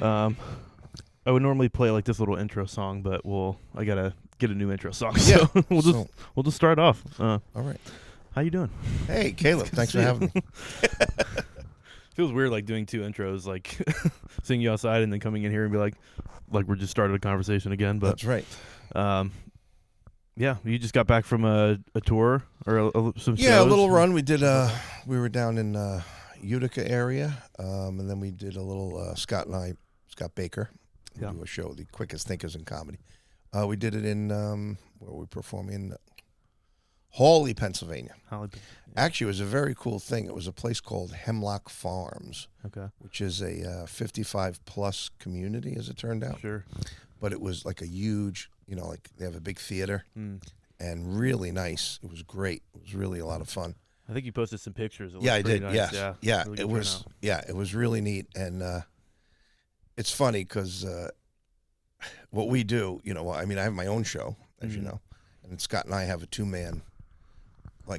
Um, I would normally play like this little intro song, but I gotta get a new intro song. Yeah. So we'll just start off. All right. How you doing? Hey, Caleb. Thanks for having me. Feels weird like doing two intros, like seeing you outside and then coming in here and be like we're just started a conversation again. But That's right. Yeah, you just got back from a tour or some shows? Yeah, a little run. We did. We were down in Utica area, and then we did a little. Scott Baker, Yeah. do a show, The Quickest Thinkers in Comedy. We did it in where we perform in Hawley, Pennsylvania. Actually, it was a very cool thing. It was a place called Hemlock Farms, which is a 55-plus community, as it turned out. Sure. But it was like a huge, like they have a big theater, and really nice. It was great. It was really a lot of fun. I think you posted some pictures. Yeah, I did. Nice. Yes. Yeah. Really it was. Turnout. Yeah, it was really neat, and it's funny because what we do, I mean, I have my own show, as you know, and Scott and I have a two-man,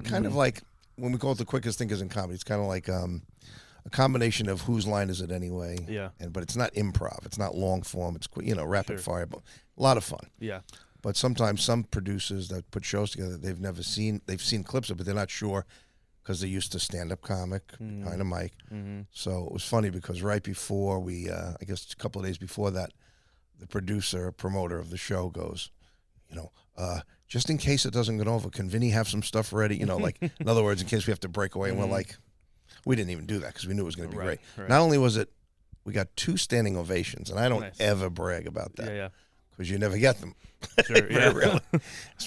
kind of like when we call it The Quickest Thinkers in Comedy. It's kind of like a combination of whose line is it anyway? Yeah. But it's not improv. It's not long form. It's rapid Sure. fire, but a lot of fun. Yeah. But sometimes some producers that put shows together, they've seen clips of it, but they're not sure because they're used to stand-up comic behind a mic. So it was funny because right before we, I guess a couple of days before that, the promoter of the show goes, just in case it doesn't get over, can Vinny have some stuff ready? In other words, in case we have to break away. And we're like, we didn't even do that because we knew it was going to be great. Right. Not only was it, we got 2 standing ovations, and I don't Nice. ever brag about that. Yeah. Because you never get them. Sure. Yeah. Really.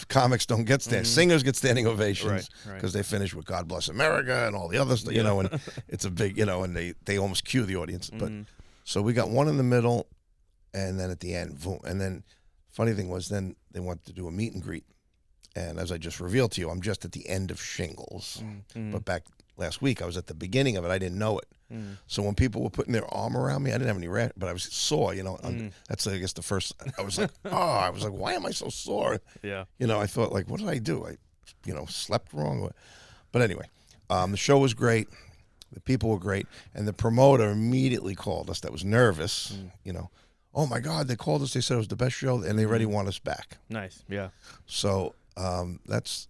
Comics don't get singers get standing ovations Right. because they finish with "God Bless America" and all the other stuff, and it's a big, and they almost cue the audience. But so we got one in the middle, and then at the end, boom. And then funny thing was, then they wanted to do a meet and greet, and as I just revealed to you, I'm just at the end of Shingles, but back last week I was at the beginning of it. I didn't know it. So when people were putting their arm around me, I didn't have any reaction, but I was sore, that's, I guess, the first, I was like, why am I so sore? Yeah. I thought, what did I do? I, slept wrong? But anyway, the show was great. The people were great. And the promoter immediately called us that was nervous, oh my God, they called us. They said it was the best show and they already want us back. Nice. Yeah. So that's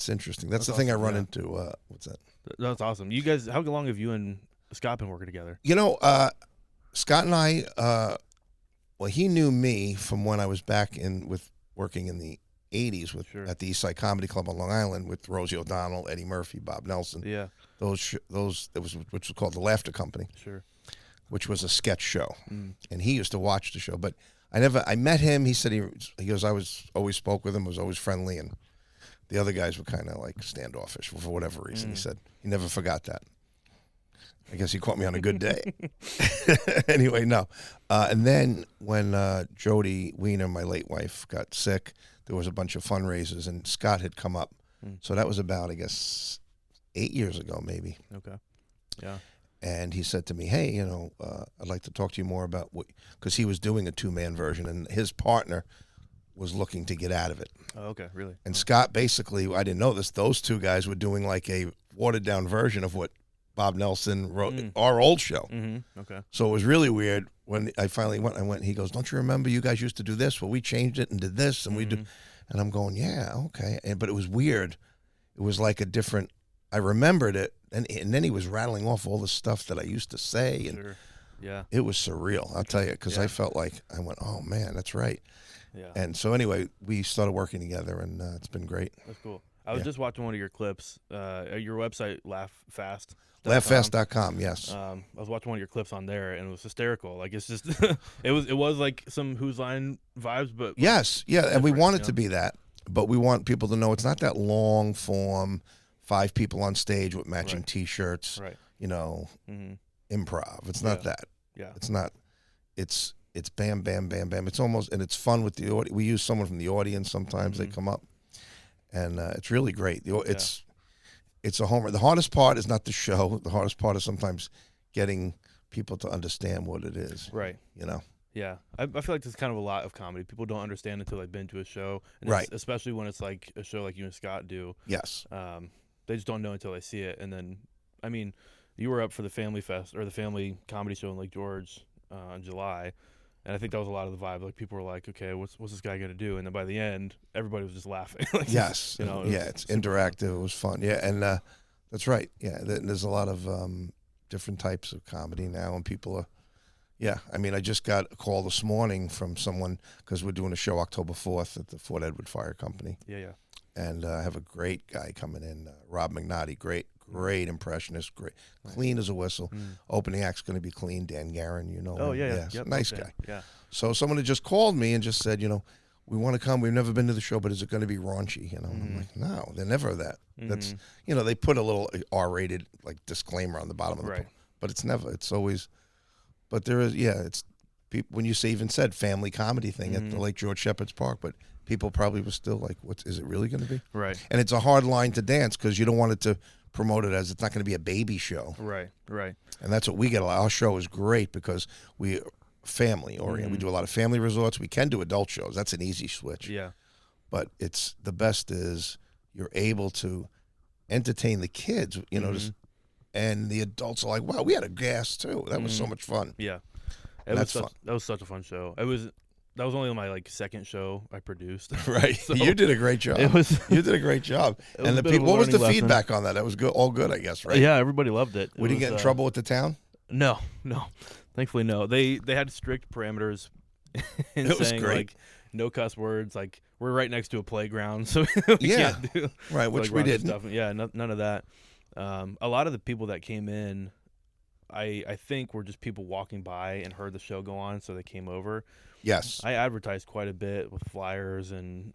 interesting. That's the thing awesome, I run into. What's that? That's awesome. You guys, how long have you and Scott been working together? Scott and I, he knew me from when I was back working in the 80s at the East Side Comedy Club on Long Island with Rosie O'Donnell, Eddie Murphy, Bob Nelson. Yeah. Which was called the Laughter Company. Sure. Which was a sketch show. And he used to watch the show, but I met him. He said he goes, I always spoke with him, was always friendly, and the other guys were kind of like standoffish for whatever reason. He said he never forgot that. I guess he caught me on a good day. Anyway, no. And then when Jody Weiner, my late wife, got sick, there was a bunch of fundraisers, and Scott had come up. So that was about, I guess, 8 years ago, maybe. Okay. Yeah. And he said to me, hey, I'd like to talk to you more about because he was doing a 2-man version, and his partner was looking to get out of it. Oh, okay, really? And Scott, basically, I didn't know this, those 2 guys were doing like a watered-down version of what Bob Nelson wrote, our old show. Okay. So it was really weird when I finally went, he goes, don't you remember you guys used to do this? Well, we changed it and did this, and we do. And I'm going, yeah, okay. But it was weird. It was like a different, I remembered it, and then he was rattling off all the stuff that I used to say. And Sure. Yeah. it was surreal, I'll tell you, because I felt like, I went, oh, man, that's right. Yeah. And so anyway, we started working together, and it's been great. That's cool. I was just watching one of your clips. Your website, LaughFast. LaughFast.com, yes. I was watching one of your clips on there, and it was hysterical. Like, it's just, it was like some Whose Line vibes, but yes, yeah, and we want it to be that, but we want people to know it's not that long form, 5 people on stage with matching T-shirts, right. Improv. It's not that. Yeah, it's not. It's bam, bam, bam, bam. It's almost, and it's fun with the audience. We use someone from the audience sometimes. They come up, and it's really great. It's a homer. The hardest part is not the show. The hardest part is sometimes getting people to understand what it is. Right. Yeah. I feel like there's kind of a lot of comedy. People don't understand until they've been to a show. And right. Especially when it's like a show like you and Scott do. Yes. They just don't know until they see it. And then, I mean, you were up for the Family Fest or the Family Comedy Show in Lake George in July. And I think that was a lot of the vibe. Like people were like, "Okay, what's this guy gonna do?" And then by the end, everybody was just laughing. Like, Yes, you know, it's interactive. It was fun. Yeah, and that's right. Yeah, there's a lot of different types of comedy now, and people are. Yeah, I mean, I just got a call this morning from someone because we're doing a show October 4th at the Fort Edward Fire Company. Yeah. And I have a great guy coming in, Rob McNaughty, great impressionist, great, clean as a whistle. Opening act's going to be clean. Dan Guerin, you know. Oh him. yeah. Yep, nice guy. Yeah. So someone had just called me and just said, we want to come. We've never been to the show, but is it going to be raunchy? And I'm like, no, they're never that. That's they put a little R-rated like disclaimer on the bottom of the book, but it's never. It's always. But there is, it's people when you even said family comedy thing at the Lake George Shepherd's Park, but people probably were still like, "What is it really going to be?" Right. And it's a hard line to dance because you don't want it to promote it as it's not going to be a baby show. Right. And that's what we get. Our show is great because we family oriented. We do a lot of family resorts. We can do adult shows. That's an easy switch. Yeah. But it's the best is you're able to entertain the kids. And the adults are like, "Wow, we had a gas too. That was so much fun." Yeah, That's fun. That was such a fun show. That was only my second show I produced. Right, So you did a great job. You did a great job. And the people, what was the feedback on that? That was good, all good, I guess, right? Yeah, everybody loved it. We didn't get in trouble with the town. No, thankfully no. They had strict parameters in It was saying great. like no cuss words. Like we're right next to a playground, so we can't do right, which we raunchy didn't. stuff. Yeah, none of that. A lot of the people that came in, I think were just people walking by and heard the show go on, so they came over. Yes. I advertised quite a bit with flyers and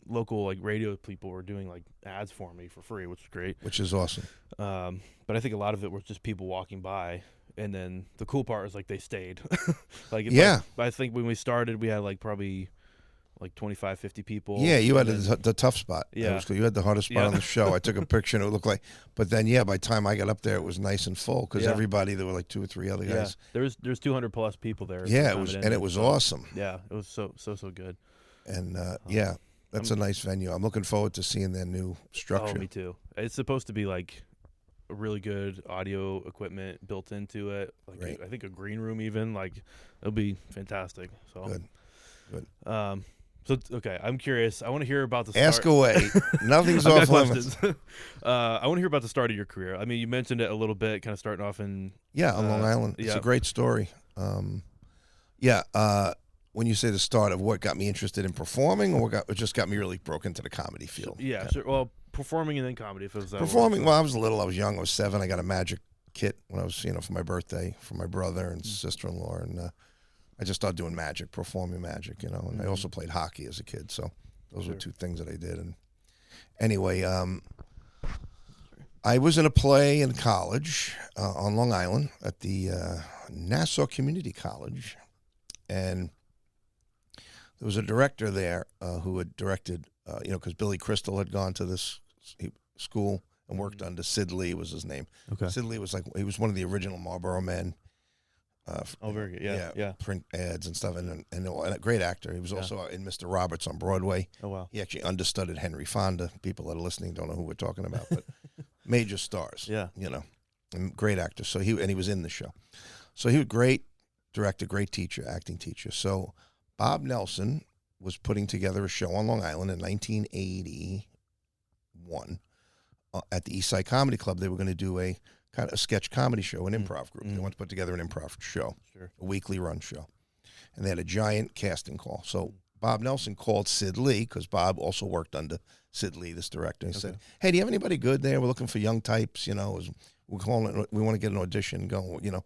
local radio people were doing ads for me for free, which was great. Which is awesome. But I think a lot of it was just people walking by, and then the cool part was they stayed. I think when we started, we had probably 25, 50 people. Yeah, you had the tough spot. Yeah. You had the hardest spot on the show. I took a picture and it looked like, but then, by the time I got up there, it was nice and full because everybody, there were 2 or 3 other guys. Yeah, there's 200 plus people there. Yeah, it was awesome. Yeah, it was so good. And that's a nice venue. I'm looking forward to seeing their new structure. Oh, me too. It's supposed to be a really good audio equipment built into it. Right. I think a green room even. It'll be fantastic. So Good. So okay, I'm curious. I want to hear about the start. Ask away. Nothing's I've off got limits. I want to hear about the start of your career. I mean, you mentioned it a little bit, kind of starting off in on Long Island. It's a great story. When you say the start of what got me interested in performing, or what just got me really broke into the comedy field. Yeah, sure. Well, performing and then comedy. If it was that performing. Well, I was little. I was young. I was 7. I got a magic kit when I was, for my birthday from my brother and sister-in-law, and I just started doing magic, performing magic, and I also played hockey as a kid. So those were 2 things that I did. And anyway, I was in a play in college on Long Island at the Nassau Community College, and there was a director there who had directed, because Billy Crystal had gone to this school and worked under Sid Lee was his name. Okay. Sid Lee was he was one of the original Marlboro Men. Very good. Yeah. Print ads and stuff, and a great actor. He was also in Mr. Roberts on Broadway. Oh wow. He actually understudied Henry Fonda. People that are listening don't know who we're talking about, but major stars. Yeah. And great actor. So he was in the show. So he was great director, great teacher, acting teacher. So Bob Nelson was putting together a show on Long Island in 1981 at the East Side Comedy Club. They were going to do a kind of a sketch comedy show, an improv group. They wanted to put together an improv show, a weekly run show. And they had a giant casting call. So Bob Nelson called Sid Lee, because Bob also worked under Sid Lee, this director. He said, "Hey, do you have anybody good there? We're looking for young types, we want to get an audition going,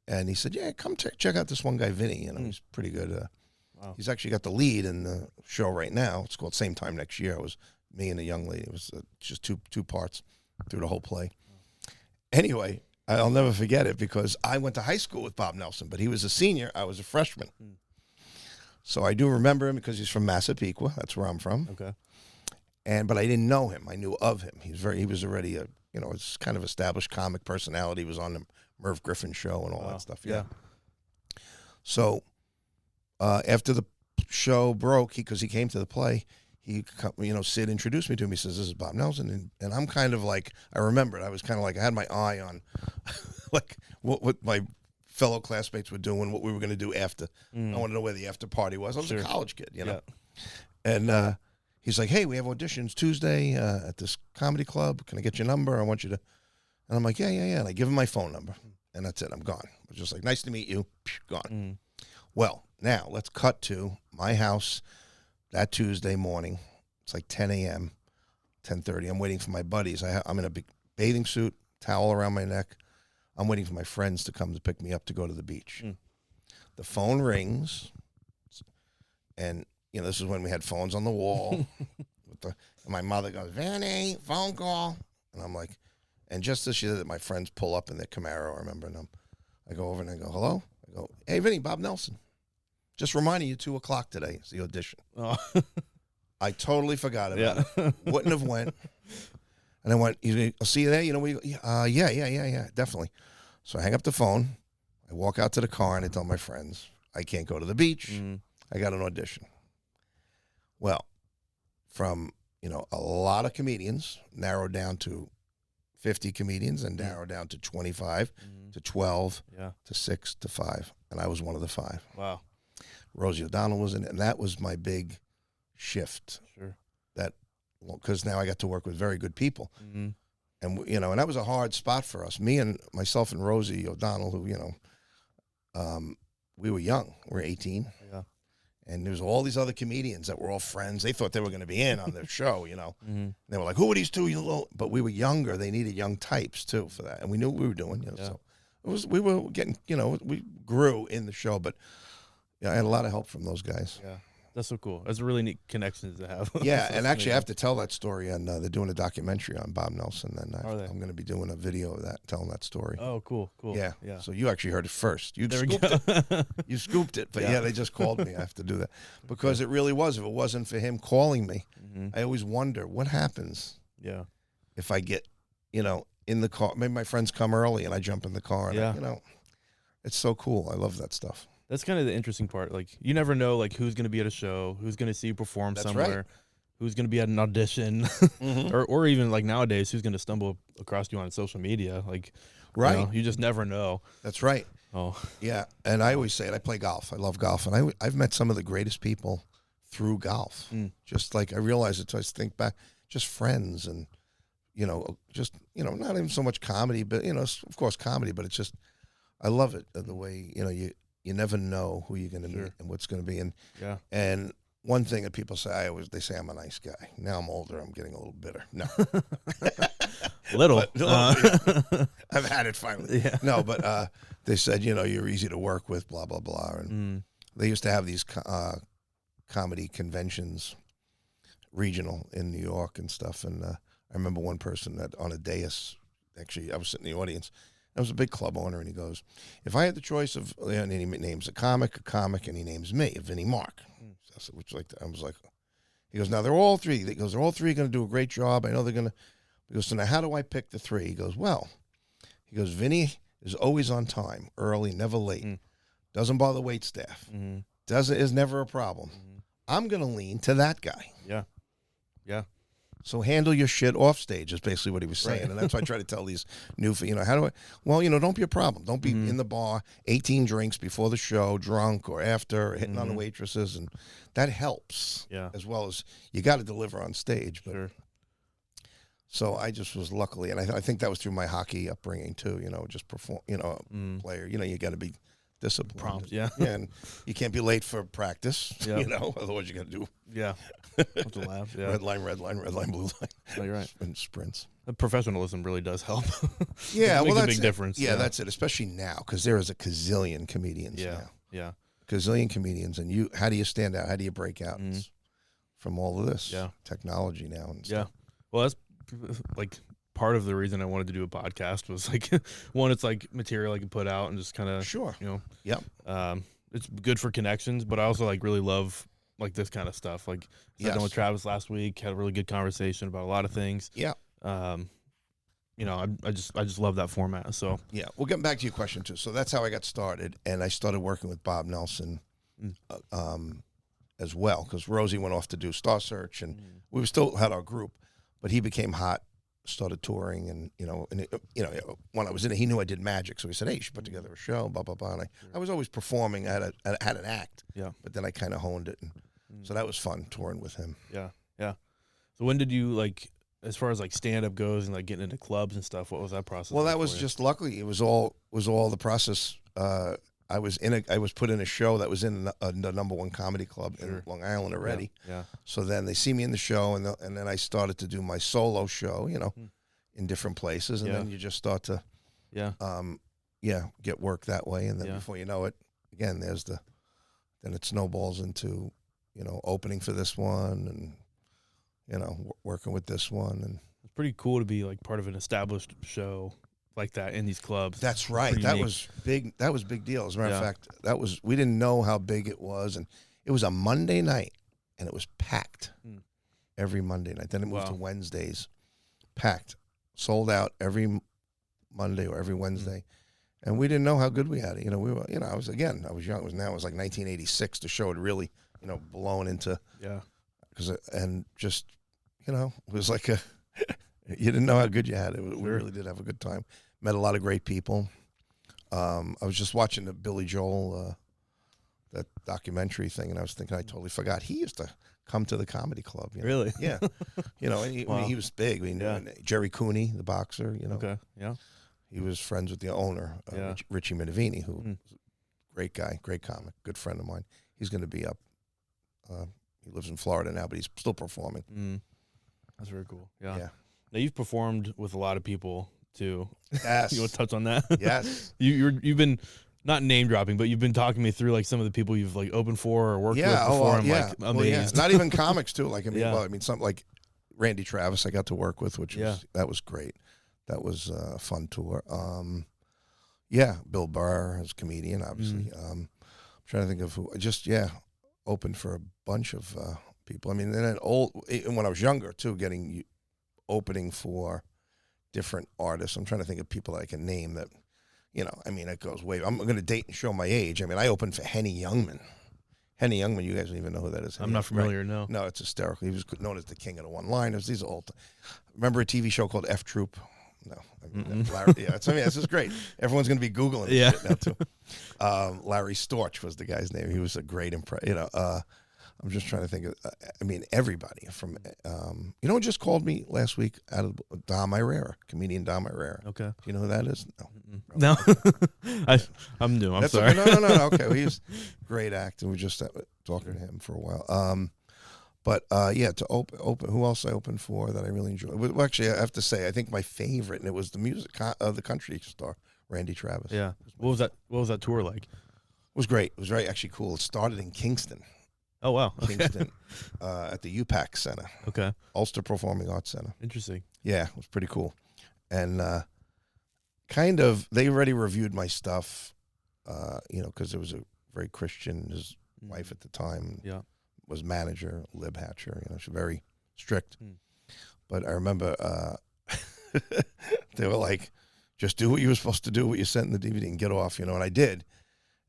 And he said, "Yeah, come check out this one guy, Vinny. He's pretty good. Wow. He's actually got the lead in the show right now. It's called Same Time Next Year. It was me and a young lady. It was just two parts through the whole play. Anyway, I'll never forget it because I went to high school with Bob Nelson, but he was a senior. I was a freshman. So I do remember him because he's from Massapequa. That's where I'm from. Okay. But I didn't know him. I knew of him. He was already a it's kind of established comic personality. He was on the Merv Griffin show and all that stuff. Yeah. So after the show broke, because he came to the play, Sid introduced me to him. He says, "This is Bob Nelson," and I'm kind of I remembered. I was kind of I had my eye on, what my fellow classmates were doing, what we were going to do after. I want to know where the after party was. I was Sure. a college kid, you know. Yeah. And he's like, hey, we have auditions Tuesday at this comedy club. Can I get your number? I want you to. And I'm like, yeah. And I give him my phone number. And that's it. I'm gone. I was just like, nice to meet you. Gone. Well, now let's cut to my house that Tuesday morning. It's like 10 a.m., 10:30. I'm waiting for my buddies. I'm in a big bathing suit, towel around my neck. I'm waiting for my friends to come to pick me up to go to the beach. The phone rings. And, you know, this is when we had phones on the wall. And my mother goes, Vinnie, phone call. And I'm like, and just as she did it, my friends pull up in their Camaro, I remember, and I go over and I go, hello? I go, hey, Vinny, Bob Nelson. Just reminding you, 2 o'clock today is the audition. Oh. I totally forgot about it. Wouldn't have went. And I went, I'll see you there? You know, yeah, definitely. So I hang up the phone. I walk out to the car and I tell my friends, I can't go to the beach. I got an audition. Well, from, you know, a lot of comedians, narrowed down to 50 comedians and narrowed down to 25 to 12 to 6 to 5. And I was one of the 5. Wow. Rosie O'Donnell was in it. And that was my big shift. Sure. That, because now I got to work with very good people. And, you know, and that was a hard spot for us. Myself and Rosie O'Donnell, who, you know, we were young. We were 18. Yeah. And there was all these other comedians that were all friends. They thought they were going to be in on their show, you know. And they were like, who are these two? But we were younger. They needed young types, too, for that. And we knew what we were doing. You know, so we were getting, you know, we grew in the show. But yeah, I had a lot of help from those guys. Yeah. That's so cool. That's a really neat connection to have. Yeah, and actually I have to tell that story, and they're doing a documentary on Bob Nelson, and I'm going to be doing a video of that, telling that story. Oh, cool. Yeah. So you actually heard it first. You scooped it, but yeah, they just called me. I have to do that because it really was. If it wasn't for him calling me, I always wonder what happens. Yeah. If I get, you know, in the car, maybe my friends come early and I jump in the car, and you know, it's so cool. I love that stuff. That's kind of the interesting part. Like, you never know, like, who's going to be at a show, who's going to see you perform somewhere, who's going to be at an audition, or even, like, nowadays, who's going to stumble across you on social media. Like, you know, you just never know. That's right. Oh. Yeah, and I always say it. I play golf. I love golf, and I've met some of the greatest people through golf. Just like I realize it, so I think back, just friends and, you know, just, you know, not even so much comedy, but, you know, of course comedy, but it's just, I love it, the way, you know, you never know who you're going to meet and what's going to be. And one thing that people say, they say I'm a nice guy. Now I'm older, I'm getting a little bitter. No. Little. I've had it finally. Yeah. No, but they said, you know, you're easy to work with, blah, blah, blah. And they used to have these comedy conventions, regional in New York and stuff. And I remember one person that on a dais, actually, I was sitting in the audience. I was a big club owner, and he goes, if I had the choice of, and he names a comic, and he names me, Vinnie Mark. So, which like I was like, he goes, now they're all three. He goes, they're all three going to do a great job. I know they're going to. He goes, so now how do I pick the 3? He goes, well, Vinnie is always on time, early, never late. Doesn't bother wait staff. Is never a problem. I'm going to lean to that guy. Yeah. Yeah. So handle your shit off stage is basically what he was saying. And that's why I try to tell these new, you know, how do I, well, you know, don't be a problem. Don't be in the bar, 18 drinks before the show, drunk or after, hitting on the waitresses. And that helps as well as you got to deliver on stage. But so I just was luckily, and I think that was through my hockey upbringing too, you know, just perform, you know, player, you know, you got to be disciplined. Prompt, and you can't be late for practice, you know, otherwise you got to do. Yeah. To laugh, red line, blue line. No, you're right. And sprints. The professionalism really does help. Yeah, it makes well, a big difference. Yeah, that's it. Especially now, because there is a gazillion comedians now. Yeah. Gazillion comedians, and how do you stand out? How do you break out from all of this technology now? And stuff. Well, that's like part of the reason I wanted to do a podcast was like, one, it's like material I can put out and just kind of, you know. Yep. It's good for connections, but I also like really love like this kind of stuff. Like I sat down with Travis last week, had a really good conversation about a lot of things. Yeah. You know, I just love that format. So yeah, we'll get back to your question too. So that's how I got started, and I started working with Bob Nelson, as well, because Rosie went off to do Star Search, and we still had our group, but he became hot started touring, and when I was in it, he knew I did magic, so he said, "Hey, you should put together a show." Blah blah blah. And I was always performing. I had an act. Yeah. But then I kind of honed it, and so that was fun touring with him. Yeah. Yeah. So when did you as far as stand up goes and getting into clubs and stuff? What was that process? Well, that was just luckily. It was all the process. I was put in a show that was in the #1 comedy club in Long Island already. Yeah. So then they see me in the show, and then I started to do my solo show, in different places, and then you just start to, get work that way, and then before you know it, again, then it snowballs into, opening for this one, and working with this one, and it's pretty cool to be part of an established show like that in these clubs. That's right. That was big. That was a big deal. As a matter of fact, we didn't know how big it was, and it was a Monday night, and it was packed every Monday night. Then it moved to Wednesdays, packed, sold out every Monday or every Wednesday, and we didn't know how good we had it. We were, I was young. It was 1986. The show had really, blown into and just, it was like you didn't know how good you had it. We really did have a good time. Met a lot of great people. I was just watching the Billy Joel, that documentary thing, and I was thinking I totally forgot. He used to come to the comedy club. Really? Yeah. And he was big. Jerry Cooney, the boxer, Okay, yeah. He was friends with the owner, Richie Minervini, who was a great guy, great comic, good friend of mine. He's going to be up. He lives in Florida now, but he's still performing. That's very cool. Yeah. Now, you've performed with a lot of people, too. Yes. You want to touch on that? Yes. You've been, not name dropping, but you've been talking me through some of the people you've opened for or worked with before. I'm amazed. Well, not even comics, too. Something like Randy Travis I got to work with, that was great. That was a fun tour. Bill Burr as a comedian, obviously. I'm trying to think of who. Opened for a bunch of people. And then when I was younger, too, opening for different artists. I'm trying to think of people that I can name that, it goes way. I'm going to date and show my age. I opened for Henny Youngman. Henny Youngman, you guys don't even know who that is. I'm not familiar, no. No, it's hysterical. He was known as the king of the one-liners. These are old. Remember a TV show called F Troop? No. Larry, this is great. Everyone's going to be Googling this shit now, too. Larry Storch was the guy's name. He was a great I'm just trying to think of, everybody from, who just called me last week out of Dom Irera, comedian Dom Irera. Okay. Do you know who that is? No. I'm new. I'm sorry. Okay. No. Okay. Well, he's a great actor. We just talking to him for a while. To open, who else I opened for that I really enjoyed? Well, actually, I have to say, I think my favorite, and it was the music of the country star, Randy Travis. Yeah. What was that tour like? It was great. It was very actually cool. It started in Kingston. Oh, wow. Okay. Kingston, at the UPAC Center. Okay. Ulster Performing Arts Center. Interesting. Yeah, it was pretty cool. And they already reviewed my stuff, because it was a very Christian. His wife at the time was manager, Lib Hatcher. She's very strict. But I remember they were like, just do what you were supposed to do, what you sent in the DVD, and get off, and I did.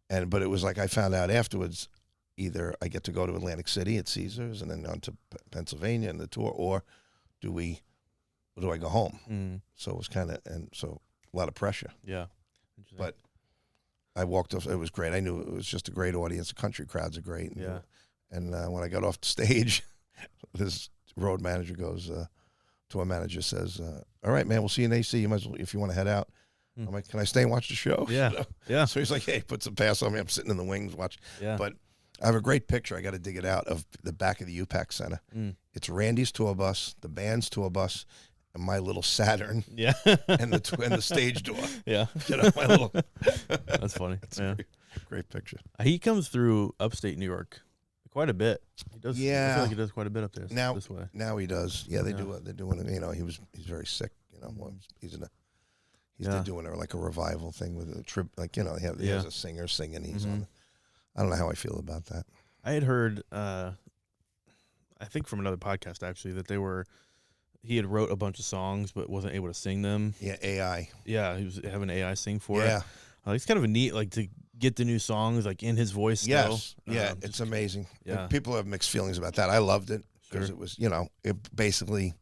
But it was like I found out afterwards, either I get to go to Atlantic City at Caesars and then on to Pennsylvania and the tour, or do I go home? So it was a lot of pressure. Yeah. But I walked off. It was great. I knew it was just a great audience. The country crowds are great. And when I got off the stage, this road manager goes to our manager, says, "All right, man, we'll see you in AC. You might as well, if you want to head out." I'm like, "Can I stay and watch the show?" Yeah. Yeah. So he's like, "Hey, put some pass on me. I'm sitting in the wings, watch." Yeah. But I have a great picture. I got to dig it out of the back of the UPAC Center. It's Randy's tour bus, the band's tour bus, and my little Saturn. Yeah. and the stage door. Yeah. My little. That's funny. It's a great picture. He comes through upstate New York quite a bit. He does. Yeah. I feel like he does quite a bit up there. Now, this way. Now he does. Yeah, they're doing it. He's very sick. They're doing a revival thing with a trip. He has a singer singing. He's on. I don't know how I feel about that. I had heard, I think from another podcast actually, that he had wrote a bunch of songs but wasn't able to sing them. Yeah, AI. Yeah, he was having AI sing for it. Yeah. It's kind of a neat, to get the new songs in his voice. Yes. Yeah, it's amazing. Yeah. People have mixed feelings about that. I loved it because it was, it basically,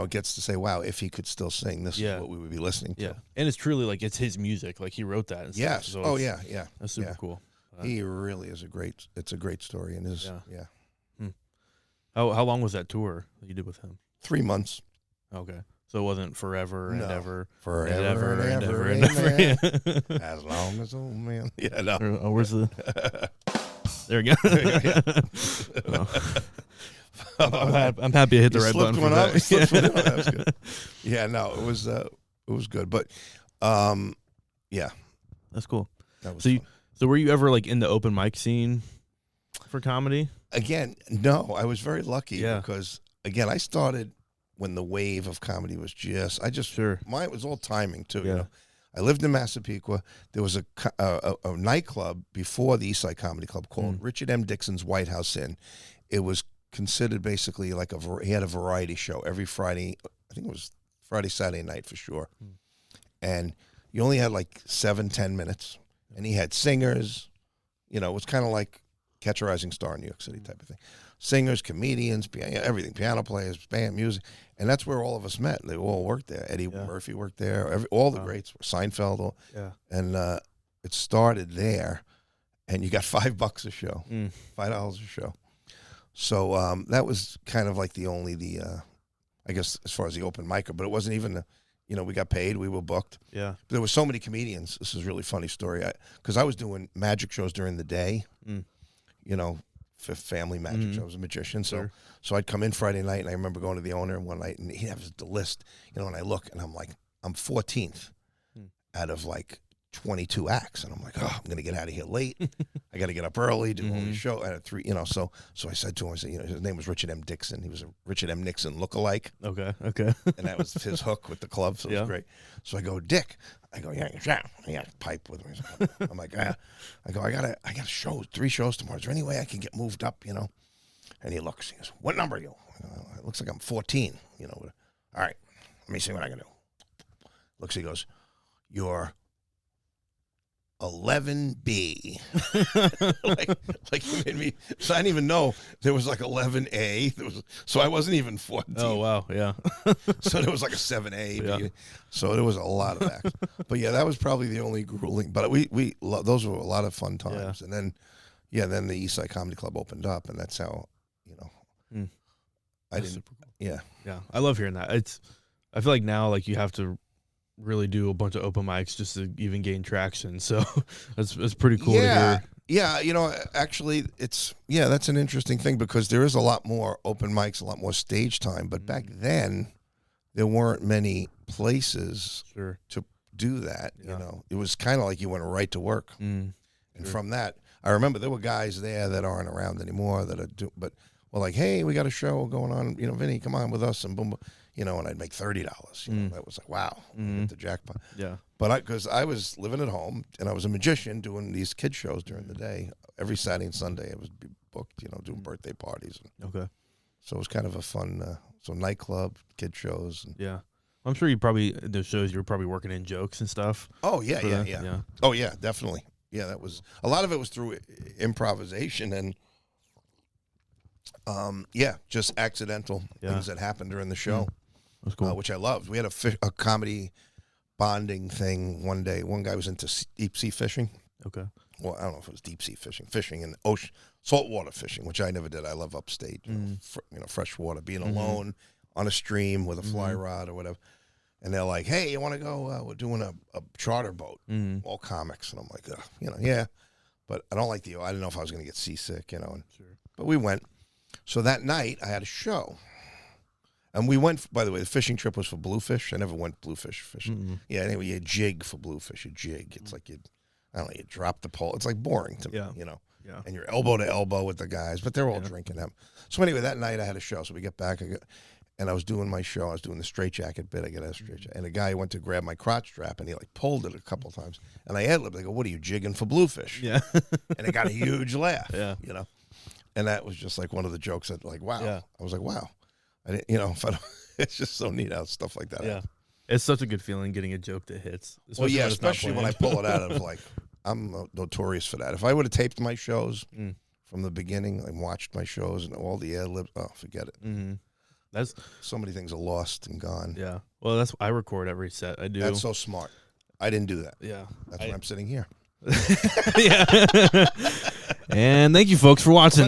gets to say, wow, if he could still sing, this is what we would be listening to. Yeah, and it's truly like it's his music. Like he wrote that. And yes. Stuff, so yeah. That's super cool. He really is it's a great story. And How long was that tour that you did with him? 3 months. Okay. So it wasn't forever and ever. Forever and ever. As long as old man. Yeah, no. Oh, where's the... There we go. I'm happy I hit the right button for that. That was good. Yeah, no, it was good. But, yeah. That's cool. That was So were you ever like in the open mic scene for comedy? Again, no. I was very lucky because, again, I started when the wave of comedy was mine was all timing too. Yeah. I lived in Massapequa. There was a nightclub before the East Side Comedy Club called Richard M. Dixon's White House Inn. It was considered basically like he had a variety show every Friday. I think it was Friday, Saturday night for sure. And you only had like 7-10 minutes. And he had singers. It was kind of like Catch a Rising Star in New York City type of thing. Singers, comedians, everything, piano players, band, music. And that's where all of us met. They all worked there. Eddie Murphy worked there. All the greats, Seinfeld. And it started there. And you got $5 a show, $5 a show. So that was kind of like I guess as far as the open micer, but it wasn't even, we got paid, we were booked. Yeah. But there were so many comedians. This is a really funny story. Because I was doing magic shows during the day, family magic show. I was a magician. So I'd come in Friday night, and I remember going to the owner one night, and he'd have the list, and I look, and I'm like, I'm 14th out of like 22 acts, and I'm like, oh, I'm going to get out of here late. I got to get up early, do all the show at 3, so I said to him, his name was Richard M. Dixon. He was a Richard M. Nixon lookalike. Okay. And that was his hook with the club, so it was great. So I go, Dick. I go, yeah, pipe with me. I'm like, I go, I got a show, 3 shows tomorrow. Is there any way I can get moved up, And he looks, he goes, what number are you? It looks like I'm 14, All right, let me see what I can do. Looks, he goes, you're 11B. like he made me, so I didn't even know there was like 11A. So I wasn't even 14. Oh, wow. Yeah. So there was like a 7A. Yeah. So there was a lot of acts. But yeah, that was probably the only grueling, but those were a lot of fun times. Yeah. And then the East Side Comedy Club opened up, and that's how, I didn't, yeah. Yeah. I love hearing that. I feel like now, like you have to really do a bunch of open mics just to even gain traction. So it's pretty cool to hear. Yeah, actually that's an interesting thing because there is a lot more open mics, a lot more stage time. But back then, there weren't many places to do that. It was kind of like you went right to work. And from that, I remember there were guys there that aren't around anymore that are but were like, hey, we got a show going on. Vinny, come on with us, and boom. And I'd make $30. That was like, wow, hit the jackpot. Yeah. But because I was living at home and I was a magician doing these kid shows during the day. Every Saturday and Sunday I would be booked, doing birthday parties. Okay. So it was kind of a fun, nightclub, kid shows. And, yeah. I'm sure those shows you were probably working in jokes and stuff. Oh, yeah. Oh, yeah, definitely. Yeah, that was, a lot of it was through improvisation and, just accidental things that happened during the show. That's cool. Which I loved. We had a comedy bonding thing one day. One guy was into deep sea fishing. Okay. Well, I don't know if it was deep sea fishing in ocean, saltwater fishing, which I never did. I love upstate, fresh water, being alone on a stream with a fly rod or whatever. And they're like, hey, you want to go? We're doing a charter boat, all comics. And I'm like, yeah. But I don't like I didn't know if I was going to get seasick, But we went. So that night, I had a show. And we went, by the way, the fishing trip was for bluefish. I never went bluefish fishing. Yeah, anyway, you jig for bluefish, you jig. It's like you drop the pole. It's like boring to me, Yeah. And you're elbow to elbow with the guys, but they're all drinking them. So anyway, that night I had a show. So we get back, and I was doing my show. I was doing the straitjacket bit. I get a straitjacket. And a guy went to grab my crotch strap, and he pulled it a couple of times. And I ad-libbed. I go, what are you, jigging for bluefish? Yeah. And it got a huge laugh, Yeah. And that was just like one of the jokes that wow. Yeah. I was like, wow. I didn't, it's just so neat how stuff like that happens. It's such a good feeling getting a joke that hits. Especially when I pull it out of I'm notorious for that. If I would have taped my shows from the beginning, watched my shows and all the ad libs, forget it. so many things are lost and gone. Yeah. Well, I record every set I do. That's so smart. I didn't do that. Yeah. That's why I'm sitting here. Yeah. And thank you, folks, for watching.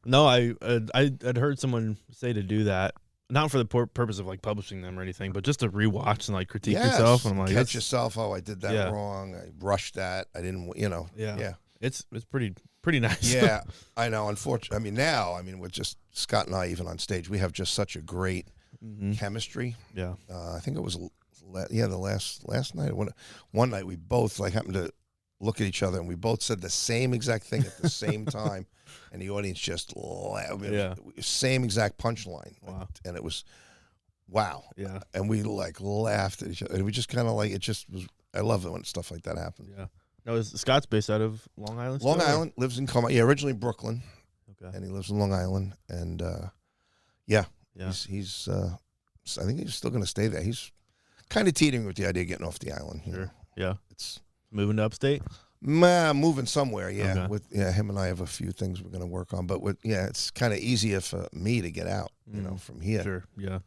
No, I'd heard someone say to do that, not for the purpose of like publishing them or anything, but just to rewatch and like critique yourself. And I'm like, catch yourself. Oh, I did that wrong. I rushed that. I didn't. Yeah. It's pretty nice. Yeah, I know. Unfortunately, with just Scott and I, even on stage, we have just such a great chemistry. Yeah. I think it was the last night. One night we both like happened to look at each other and we both said the same exact thing at the same time, and the audience just laughed. Same exact punchline. Wow. And it was wow. Yeah. And we like laughed at each other. And we just kind of like it just was. I love it when stuff like that happens. Yeah. No, Scott's based out of Long Island. Long Island, lives in originally Brooklyn. Okay. And he lives in Long Island, and he's I think he's still going to stay there. He's kind of teetering with the idea of getting off the island. You know? Yeah. It's moving to upstate. Moving somewhere. Yeah. Okay. With him and I have a few things we're going to work on, but it's kind of easier for me to get out. From here. Sure. Yeah.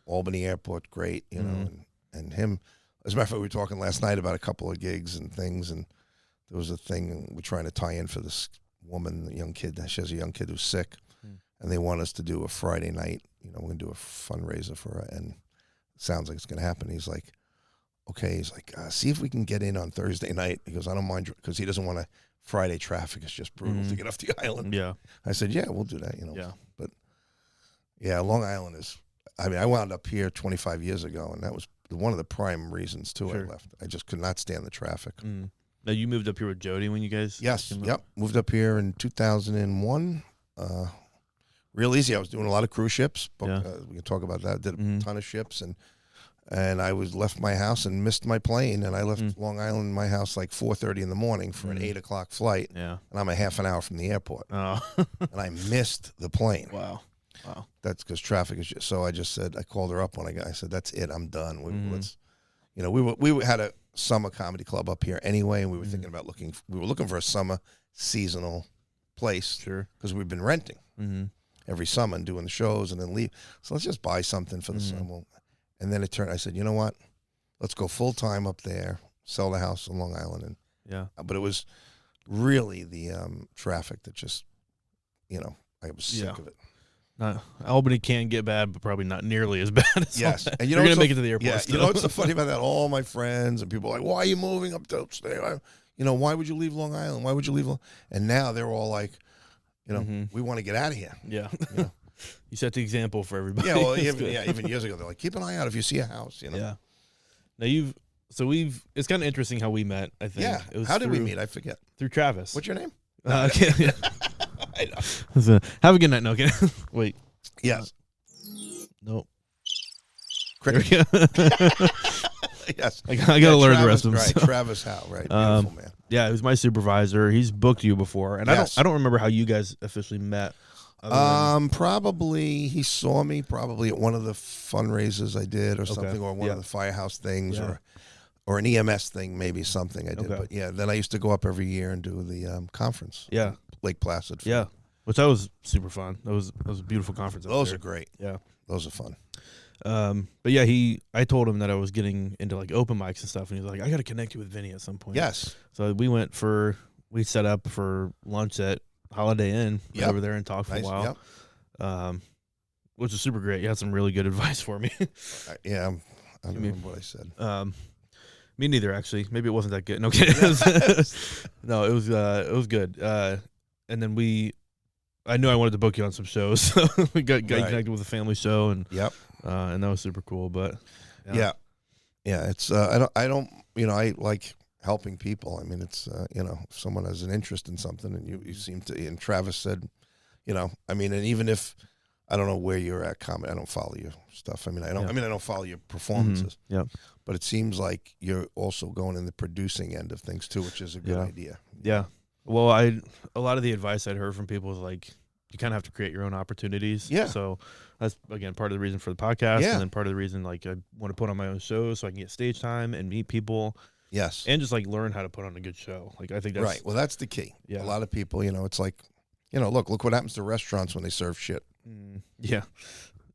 Albany Airport, great. And him. As a matter of fact, we were talking last night about a couple of gigs and things, and there was a thing we're trying to tie in for this woman, a young kid. She has a young kid who's sick, and they want us to do a Friday night. We're going to do a fundraiser for her, and it sounds like it's going to happen. He's like, okay. He's like, see if we can get in on Thursday night. He goes, I don't mind, because he doesn't want to. Friday traffic is just brutal to get off the island. Yeah. I said, yeah, we'll do that. Yeah. But yeah, Long Island is. I wound up here 25 years ago, and that was one of the prime reasons too. I left. I just could not stand the traffic. Now you moved up here with Jody when you guys. Yes. Yep. Moved up here in 2001. Real easy. I was doing a lot of cruise ships. We can talk about that. Did a ton of ships, and I left my house and missed my plane, and I left Long Island, my house, like 4:30 in the morning for an 8 o'clock flight. Yeah. And I'm a half an hour from the airport. Oh. And I missed the plane. Wow. That's because traffic is just. So I just said, I called her up when I said, that's it. I'm done. We had a summer comedy club up here anyway, and we were thinking about we were looking for a summer seasonal place. Sure. Because we've been renting every summer and doing the shows and then leave. So let's just buy something for the summer. And then I said, you know what? Let's go full time up there, sell the house on Long Island. But it was really the traffic that just, I was sick of it. Albany can get bad, but probably not nearly as bad as yes. And you're going to make it to the airport. Yeah, still. What's so funny about that? All my friends and people are like, why are you moving up to upstate? Why would you leave Long Island? Why would you leave? And now they're all like, we want to get out of here. Yeah. You set the example for everybody. Yeah, well, even years ago, they're like, keep an eye out if you see a house, Yeah. Now it's kind of interesting how we met, I think. Yeah. How did we meet? I forget. Through Travis. What's your name? Okay. I know. Have a good night. No, okay. Wait. Yes. Nope. Cricket. Yes. I got to learn the rest of them. Right. Travis Howe. Right. Beautiful man. Yeah, he was my supervisor. He's booked you before, and I don't remember how you guys officially met. Probably he saw me probably at one of the fundraisers I did or something, or one of the firehouse things, or an EMS thing, maybe something I did. But then I used to go up every year and do the conference. Yeah. Lake Placid. Yeah. Which that was super fun. That was a beautiful conference. Those are great. Yeah. Those are fun. But yeah, I told him that I was getting into like open mics and stuff, and he's like, I got to connect you with Vinny at some point. Yes. So we set up for lunch at Holiday Inn over there and talked for a while. Yep. Which was super great. You had some really good advice for me. I don't remember what I said. Me neither, actually. Maybe it wasn't that good. No kidding. No, it was good. And then I knew I wanted to book you on some shows, so we got connected with a family show, and and that was super cool. But yeah, it's I like helping people. I mean, it's if someone has an interest in something, and you seem to, and Travis said, and even if I don't know where you're at, comedy, I don't follow your stuff. I mean, I don't follow your performances. Yeah. But it seems like you're also going in the producing end of things too, which is a good idea. Yeah. Well, a lot of the advice I'd heard from people was like, you kind of have to create your own opportunities. Yeah. So that's, again, part of the reason for the podcast. Yeah. And then part of the reason, like, I want to put on my own shows so I can get stage time and meet people. Yes. And just, like, learn how to put on a good show. Like, I think that's... Right. Well, that's the key. Yeah. A lot of people, it's like, look what happens to restaurants when they serve shit. Yeah.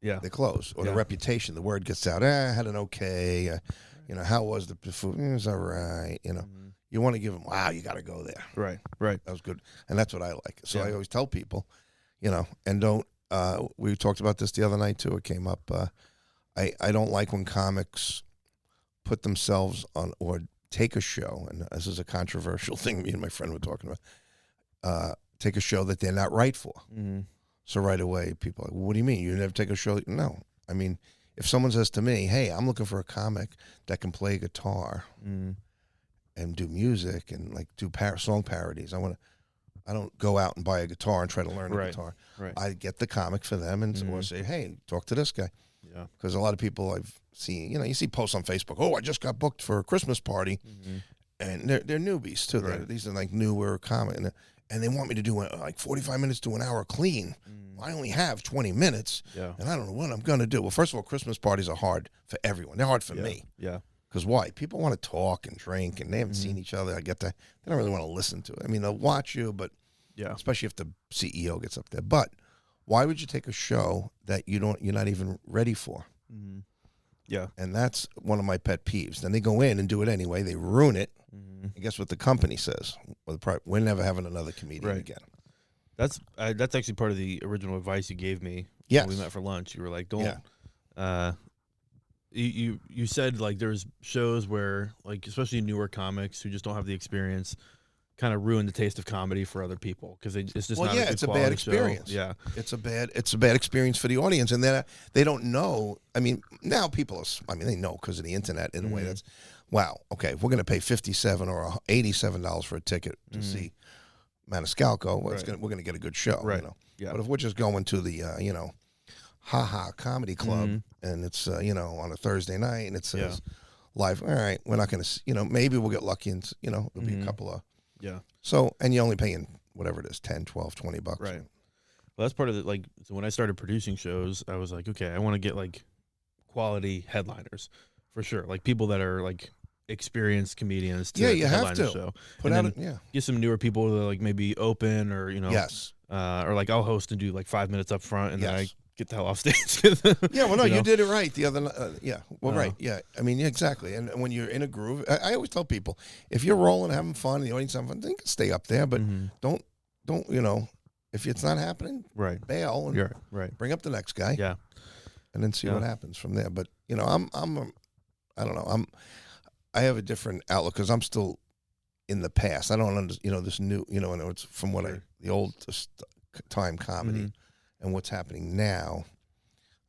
They close. Or the reputation, the word gets out. I had an okay. How was the food? It was all right. You want to give them, wow, you got to go there. Right. That was good. And that's what I like. So I always tell people, and don't, we talked about this the other night too. It came up. I don't like when comics put themselves on or take a show, and this is a controversial thing me and my friend were talking about, take a show that they're not right for. Mm-hmm. So right away, people are like, well, what do you mean? You never take a show? No. I mean, if someone says to me, hey, I'm looking for a comic that can play guitar and do music and like do song parodies, I don't go out and buy a guitar and try to learn a guitar. Right. I get the comic for them and or say, hey, talk to this guy. Yeah. Because a lot of people I've seen, you see posts on Facebook, oh, I just got booked for a Christmas party. And they're newbies too. Right. These are like newer comic. And they want me to do like 45 minutes to an hour clean. Well, I only have 20 minutes, and I don't know what I'm going to do. Well, first of all, Christmas parties are hard for everyone. They're hard for me. Yeah. Because why? People want to talk and drink, and they haven't seen each other. I get that. They don't really want to listen to it. I mean, they'll watch you, but especially if the CEO gets up there. But why would you take a show that you're not even ready for? Yeah. And that's one of my pet peeves. Then they go in and do it anyway. They ruin it. And guess what the company says? We're never having another comedian again. That's actually part of the original advice you gave me when we met for lunch. You were like, don't. You said like there's shows where like especially newer comics who just don't have the experience kind of ruin the taste of comedy for other people because it's just not a good it's a bad experience. Show. Yeah, it's a bad experience for the audience, and then they don't know. I mean, now people they know because of the internet in a way that's. Wow, okay, if we're going to pay $57 or $87 for a ticket to see Maniscalco, we're going to get a good show, Yeah. But if we're just going to the, Ha Comedy Club, and it's, on a Thursday night, and it says live, all right, we're not going to, maybe we'll get lucky and, it'll be a couple of. Yeah. So, and you're only paying whatever it is, 10, 12, 20 bucks. Right. Well, that's part of it. Like, so when I started producing shows, I was like, okay, I want to get, like, quality headliners, for sure. Like, people that are, like, experienced comedians to you headline have to the show. Put and out then get some newer people to like maybe open or or like I'll host and do like 5 minutes up front and then I get the hell off stage. You did it right the other right. Yeah, I mean, exactly. And when you're in a groove, I always tell people, if you're rolling, having fun, the audience having fun, then stay up there, but don't if it's not happening, bail and bring up the next guy. Yeah. And then see what happens from there. But I don't know. I have a different outlook because I'm still in the past. I don't understand, this new, and it's from what the old time comedy and what's happening now.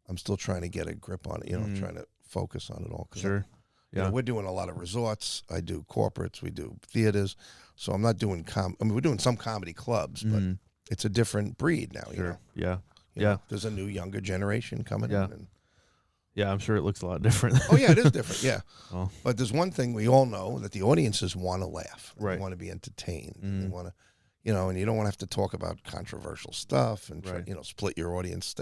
I'm still trying to get a grip on it, I'm trying to focus on it all. Sure. We're doing a lot of resorts. I do corporates. We do theaters. So I'm not doing we're doing some comedy clubs, but it's a different breed now, Sure. There's a new younger generation coming in. And, yeah, I'm sure it looks a lot different. Oh, yeah, it is different, yeah. Oh. But there's one thing we all know, that the audiences want to laugh. Right. They want to be entertained. They want to, and you don't want to have to talk about controversial stuff and, try, split your audience.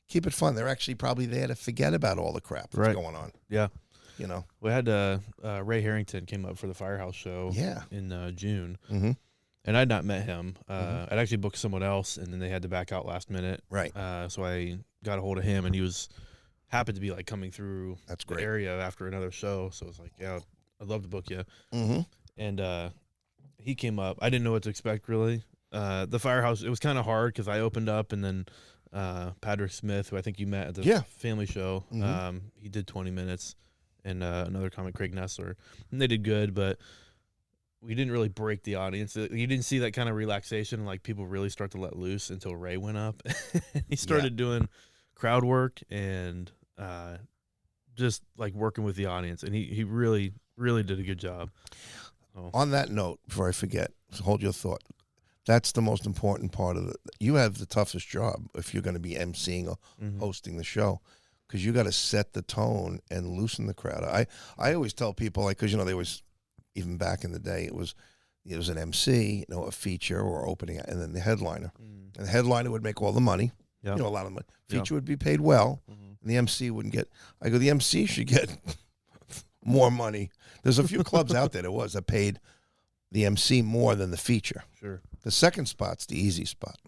Keep it fun. They're actually probably there to forget about all the crap that's going on. Yeah. We had Ray Harrington came up for the Firehouse show in June. And I'd not met him. I'd actually booked someone else, and then they had to back out last minute. Right. So I got a hold of him, and he happened to be like coming through the area after another show. So I was like, yeah, I'd love to book you. And he came up. I didn't know what to expect, really. The Firehouse, it was kind of hard because I opened up, and then Patrick Smith, who I think you met at the family show, he did 20 minutes, and another comic, Craig Nessler. And they did good, but we didn't really break the audience. You didn't see that kind of relaxation, like people really start to let loose until Ray went up. He started doing crowd work and just like working with the audience, and he really, really did a good job. On that note, before I forget, hold your thought. That's the most important part of it. You have the toughest job if you're going to be emceeing or hosting the show, because you got to set the tone and loosen the crowd. I always tell people, like, because they always, even back in the day, it was an MC, a feature or opening, and then the headliner. And the headliner would make all the money. A lot of money. Feature would be paid well, and the MC wouldn't get. I go, the MC should get more money. There's a few clubs out there that paid the MC more than the feature. Sure. The second spot's the easy spot.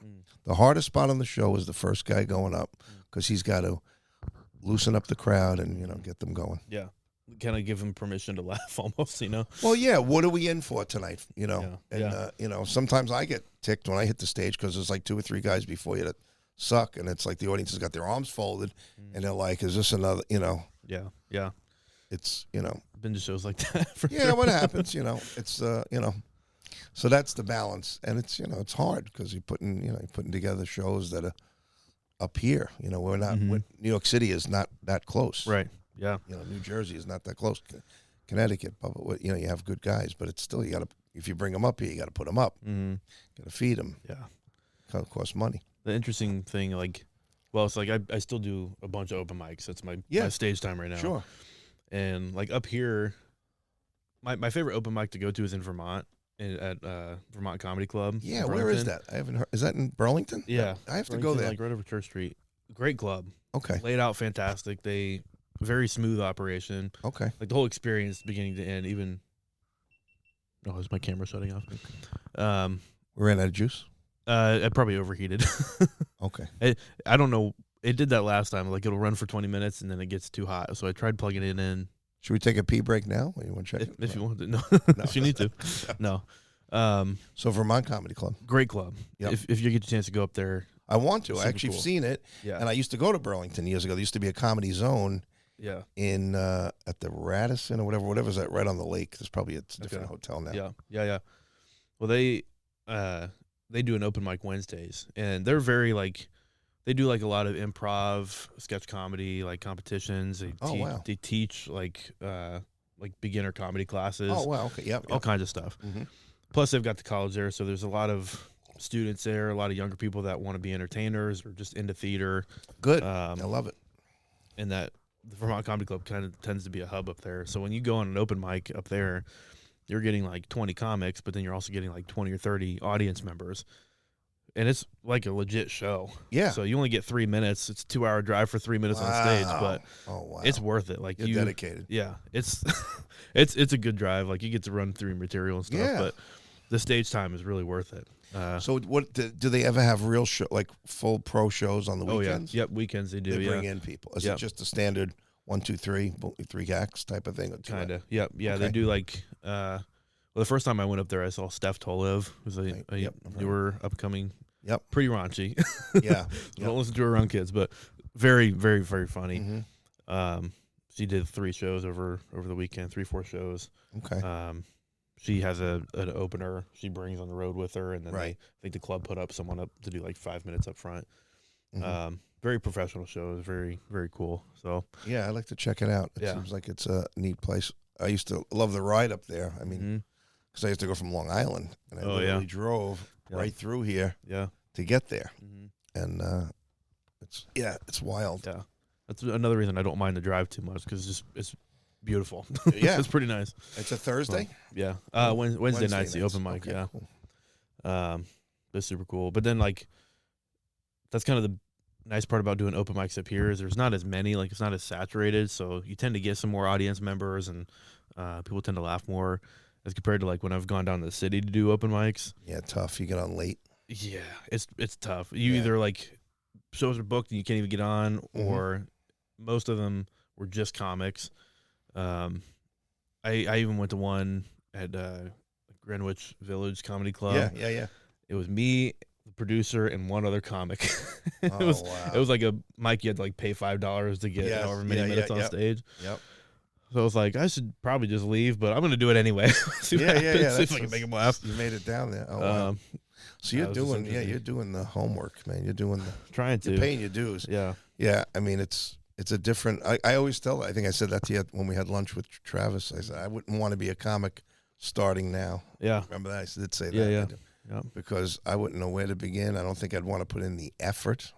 The hardest spot on the show is the first guy going up because he's got to loosen up the crowd and, you know, get them going. Yeah. Kind of give him permission to laugh almost, you know? Well, yeah, what are we in for tonight, you know? Yeah. And, you know, sometimes I get ticked when I hit the stage because there's like 2 or 3 guys before you that suck, and it's like the audience has got their arms folded, and they're like, is this another, you know? Yeah. It's, you know. Been to shows like that for Yeah, sure. what happens, you know? It's, you know. So that's the balance, and it's, you know, it's hard because you're putting together shows that are up here. You know, we're not. New York City is not that close, Right? Yeah. You know, New Jersey is not that close. Connecticut, but you know, you have good guys, but it's still you got to. If you bring them up here, you got to put them up. Got to feed them. Yeah, it costs money. The interesting thing, like, well, it's like I still do a bunch of open mics. That's my stage time right now. Sure. And like up here, my favorite open mic to go to is in Vermont. At Vermont Comedy Club. Yeah, where is that? I haven't heard. Is that in Burlington? Yeah, I have to go there. Like right over Church Street. Great club. Okay. Laid out fantastic. They very smooth operation. Okay. Like the whole experience, beginning to end. Even. Oh, is my camera shutting off? We ran out of juice. It probably overheated. Okay. I don't know. It did that last time. Like it'll run for 20 minutes and then it gets too hot. So I tried plugging it in. Should we take a pee break now? Or you want to check if you want to? No. If you need to. No. So Vermont Comedy Club. Great club. Yep. If you get a chance to go up there. I want to. I Super actually cool. have seen it. Yeah. And I used to go to Burlington years ago. There used to be a Comedy Zone. Yeah. In at the Radisson or whatever's that right on the lake. There's probably a different hotel now. Yeah. Well, they do an open mic Wednesdays, and they're very like they do like a lot of improv, sketch comedy, like competitions. They teach like beginner comedy classes. Oh wow, okay, yep. All kinds of stuff. Plus, they've got the college there, so there's a lot of students there, a lot of younger people that want to be entertainers or just into theater. Good, I love it. And that the Vermont Comedy Club kind of tends to be a hub up there. So when you go on an open mic up there, you're getting like 20 comics, but then you're also getting like 20 or 30 audience members. And it's like a legit show. Yeah. So you only get 3 minutes. It's a 2-hour drive for 3 minutes on stage, but it's worth it. Like you're dedicated. Yeah. It's it's a good drive. Like you get to run through your material and stuff, but the stage time is really worth it. So what do they ever have real show, like full pro shows on the weekends? Yep, weekends they do. They bring in people. Is it just a standard 1, 2, 3, 3 acts type of thing? Kind of. Yep. Yeah, they do like. Well, the first time I went up there, I saw Steph Tolev, who's a newer upcoming. Yep. Pretty raunchy. Yeah. Don't listen to her around kids, but very, very, very funny. She did 3 shows over the weekend, 3-4 shows. Okay. She has an opener she brings on the road with her, and then I think the club put up someone up to do like 5 minutes up front. Very professional shows, very, very cool. So yeah, I'd like to check it out. It seems like it's a neat place. I used to love the ride up there. I mean, because I used to go from Long Island, and I literally drove right through here to get there. And it's wild. Yeah, that's another reason I don't mind the drive too much because it's beautiful. Yeah, it's pretty nice. It's a Thursday. Yeah, Wednesday night's the open mic. Okay, cool. That's super cool. But then like, that's kind of the nice part about doing open mics up here is there's not as many. Like it's not as saturated, so you tend to get some more audience members and people tend to laugh more as compared to like when I've gone down to the city to do open mics. Yeah, tough. You get on late. Yeah, it's tough. You either like shows are booked and you can't even get on, or most of them were just comics. I even went to one at Greenwich Village Comedy Club. Yeah. It was me, the producer, and one other comic. It was like a mic you had to like pay $5 to get however many minutes on stage. Yep. So I was like, I should probably just leave, but I'm going to do it anyway. See if I can make them laugh. You made it down there. Oh, wow. So you're doing the homework, man. You're doing trying to. You're paying your dues. Yeah. Yeah. I mean, it's a different. I always tell. I think I said that to you when we had lunch with Travis. I said I wouldn't want to be a comic starting now. Yeah. Remember that? I did say that. Yeah. Because I wouldn't know where to begin. I don't think I'd want to put in the effort.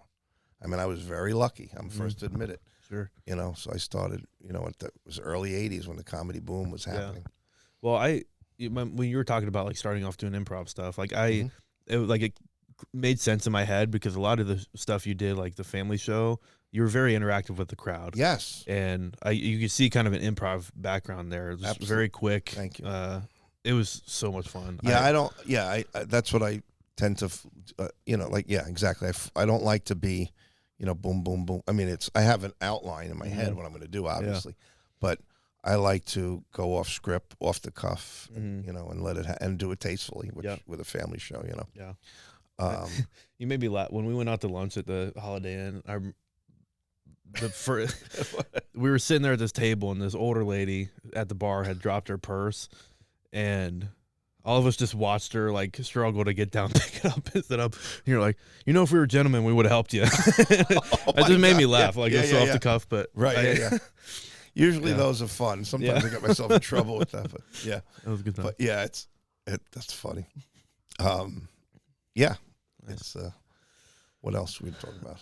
I mean, I was very lucky. I'm first to admit it. Sure. So I started. It was early '80s when the comedy boom was happening. Yeah. Well, when you were talking about like starting off doing improv stuff, like it made sense in my head because a lot of the stuff you did, like the family show, you were very interactive with the crowd. Yes. And you could see kind of an improv background there. It was very quick. Thank you. It was so much fun. Yeah, that's what I tend to, exactly. I don't like to be, boom, boom, boom. I mean, I have an outline in my head what I'm going to do, obviously, but I like to go off script, off the cuff, and let it and do it tastefully, with a family show, Yeah. You made me laugh when we went out to lunch at the Holiday Inn. We were sitting there at this table, and this older lady at the bar had dropped her purse, and all of us just watched her like struggle to get down, pick it up, and sit up. And you're like, if we were gentlemen, we would have helped you. It just made me laugh. It was off the cuff, but right. Usually those are fun. Sometimes I get myself in trouble with that, but yeah, that was a good time. But yeah, that's funny. It's what else we talk about?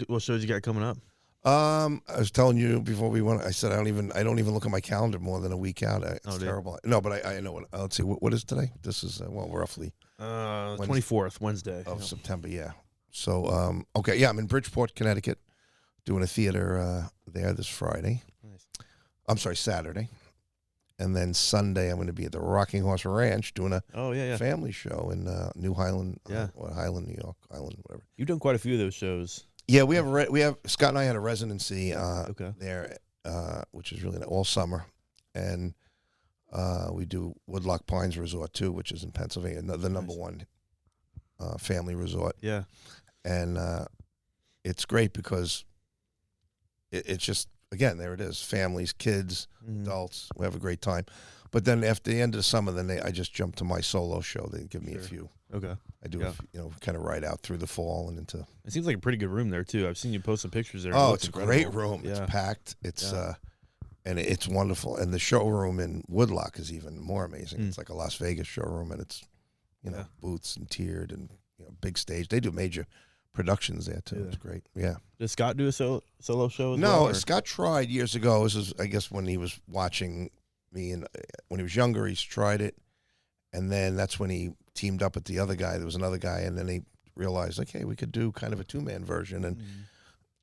What shows you got coming up? I was telling you before we went. I said I don't even look at my calendar more than a week out. It's terrible. No, but I know what. Let's see. What is today? This is roughly 24th, Wednesday of September. Yeah. So okay. Yeah, I'm in Bridgeport, Connecticut, doing a theater there this Friday. Nice. I'm sorry, Saturday, and then Sunday I'm going to be at the Rocking Horse Ranch doing a family show in New Highland, Highland, New York, Highland, whatever. You've done quite a few of those shows. Yeah, we have Scott and I had a residency there, which is really all summer, and we do Woodloch Pines Resort too, which is in Pennsylvania, the number one family resort. Yeah, and it's great because it's just, again, there it is, families, kids, adults. We have a great time. But then after the end of the summer, I just jump to my solo show. They give me a few. Okay. I do, kind of ride out through the fall and into. It seems like a pretty good room there too. I've seen you post some pictures there. Oh, it's a great room. Yeah. It's packed. It's and it's wonderful. And the showroom in Woodloch is even more amazing. It's like a Las Vegas showroom, and it's booths and tiered and big stage. They do major productions there too. It's great. Yeah. Does Scott do a solo show? No, Scott tried years ago. This is, I guess, when he was watching me, and when he was younger, he's tried it, and then that's when he teamed up with the other guy. There was another guy, and then he realized, like, hey, we could do kind of a two-man version,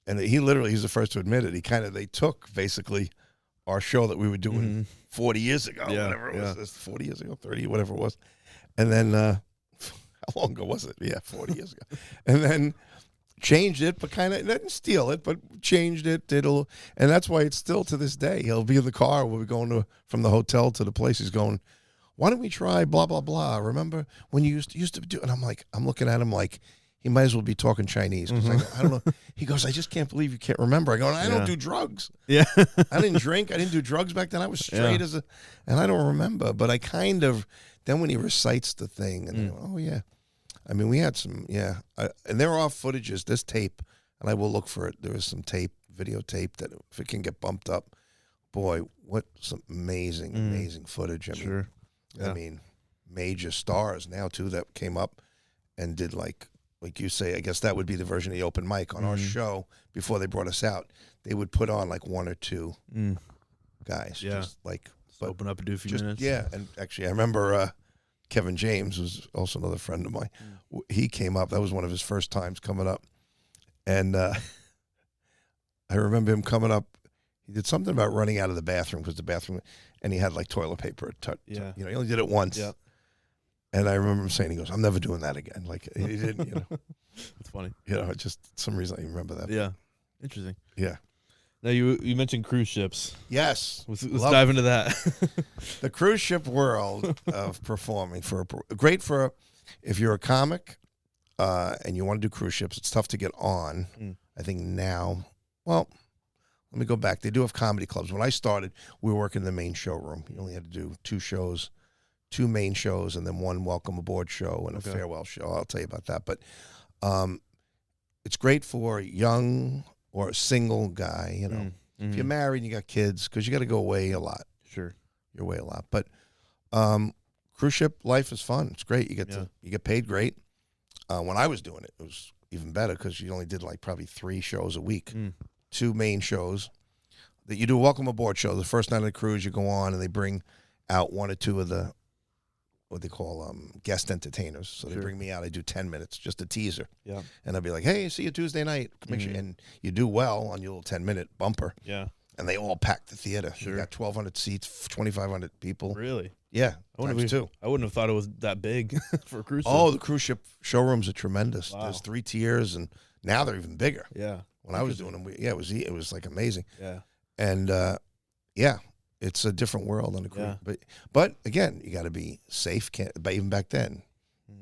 and he's the first to admit it. They took basically our show that we were doing 40 years ago, whatever it was, 40 years ago, 30, whatever it was, and then how long ago was it? Yeah, 40 years ago, and then changed it, but kind of didn't steal it, but changed it. And that's why it's still to this day. He'll be in the car. We'll be going from the hotel to the place. He's going, why don't we try blah, blah, blah? Remember when you used to do? And I'm looking at him like he might as well be talking Chinese. Because I don't know. He goes, I just can't believe you can't remember. I go, I don't do drugs. Yeah. I didn't drink. I didn't do drugs back then. I was straight and I don't remember. But I kind of, then when he recites the thing, and I go, oh, yeah. I mean, we had some, and there are footages, this tape, and I will look for it. There is some videotape that if it can get bumped up, boy, what some amazing footage. I mean, major stars now, too, that came up and did like you say, I guess that would be the version of the open mic. On our show, before they brought us out, they would put on like one or two guys. Just open up and do a few minutes. Yeah, and actually, I remember Kevin James was also another friend of mine. He came up. That was one of his first times coming up. And I remember him coming up. He did something about running out of the bathroom because the bathroom, and he had like toilet paper. He only did it once. Yeah. And I remember him saying, he goes, I'm never doing that again. Like, he didn't, That's funny. Just some reason I remember that. Yeah. Interesting. Yeah. Now, you mentioned cruise ships. Yes. Let's dive into that. The cruise ship world of performing, great for if you're a comic and you want to do cruise ships. It's tough to get on. I think now, well, let me go back. They do have comedy clubs. When I started, we were working in the main showroom. You only had to do two main shows, and then one welcome aboard show and a farewell show. I'll tell you about that. But it's great for young or a single guy, If you're married and you got kids, because you got to go away a lot. Sure. You're away a lot. But cruise ship life is fun. It's great. You get paid great. When I was doing it, it was even better because you only did like probably 3 shows a week. 2 main shows. That you do a welcome aboard show. The first night of the cruise, you go on and they bring out 1 or 2 of the what they call guest entertainers. So they bring me out. I do 10 minutes, just a teaser. Yeah. And I'll be like, hey, see you Tuesday night. Make sure, and you do well on your little 10-minute bumper. Yeah. and they all packed the theater. Sure. You got 1,200 seats, 2,500 people. Really? Yeah, I wouldn't have thought it was that big for a cruise ship. Oh, the cruise ship showrooms are tremendous. Wow. There's 3 tiers, and now they're even bigger. Yeah. When I was doing them, it was like amazing. Yeah. And it's a different world on the cruise. Yeah. But again, you got to be safe. But even back then,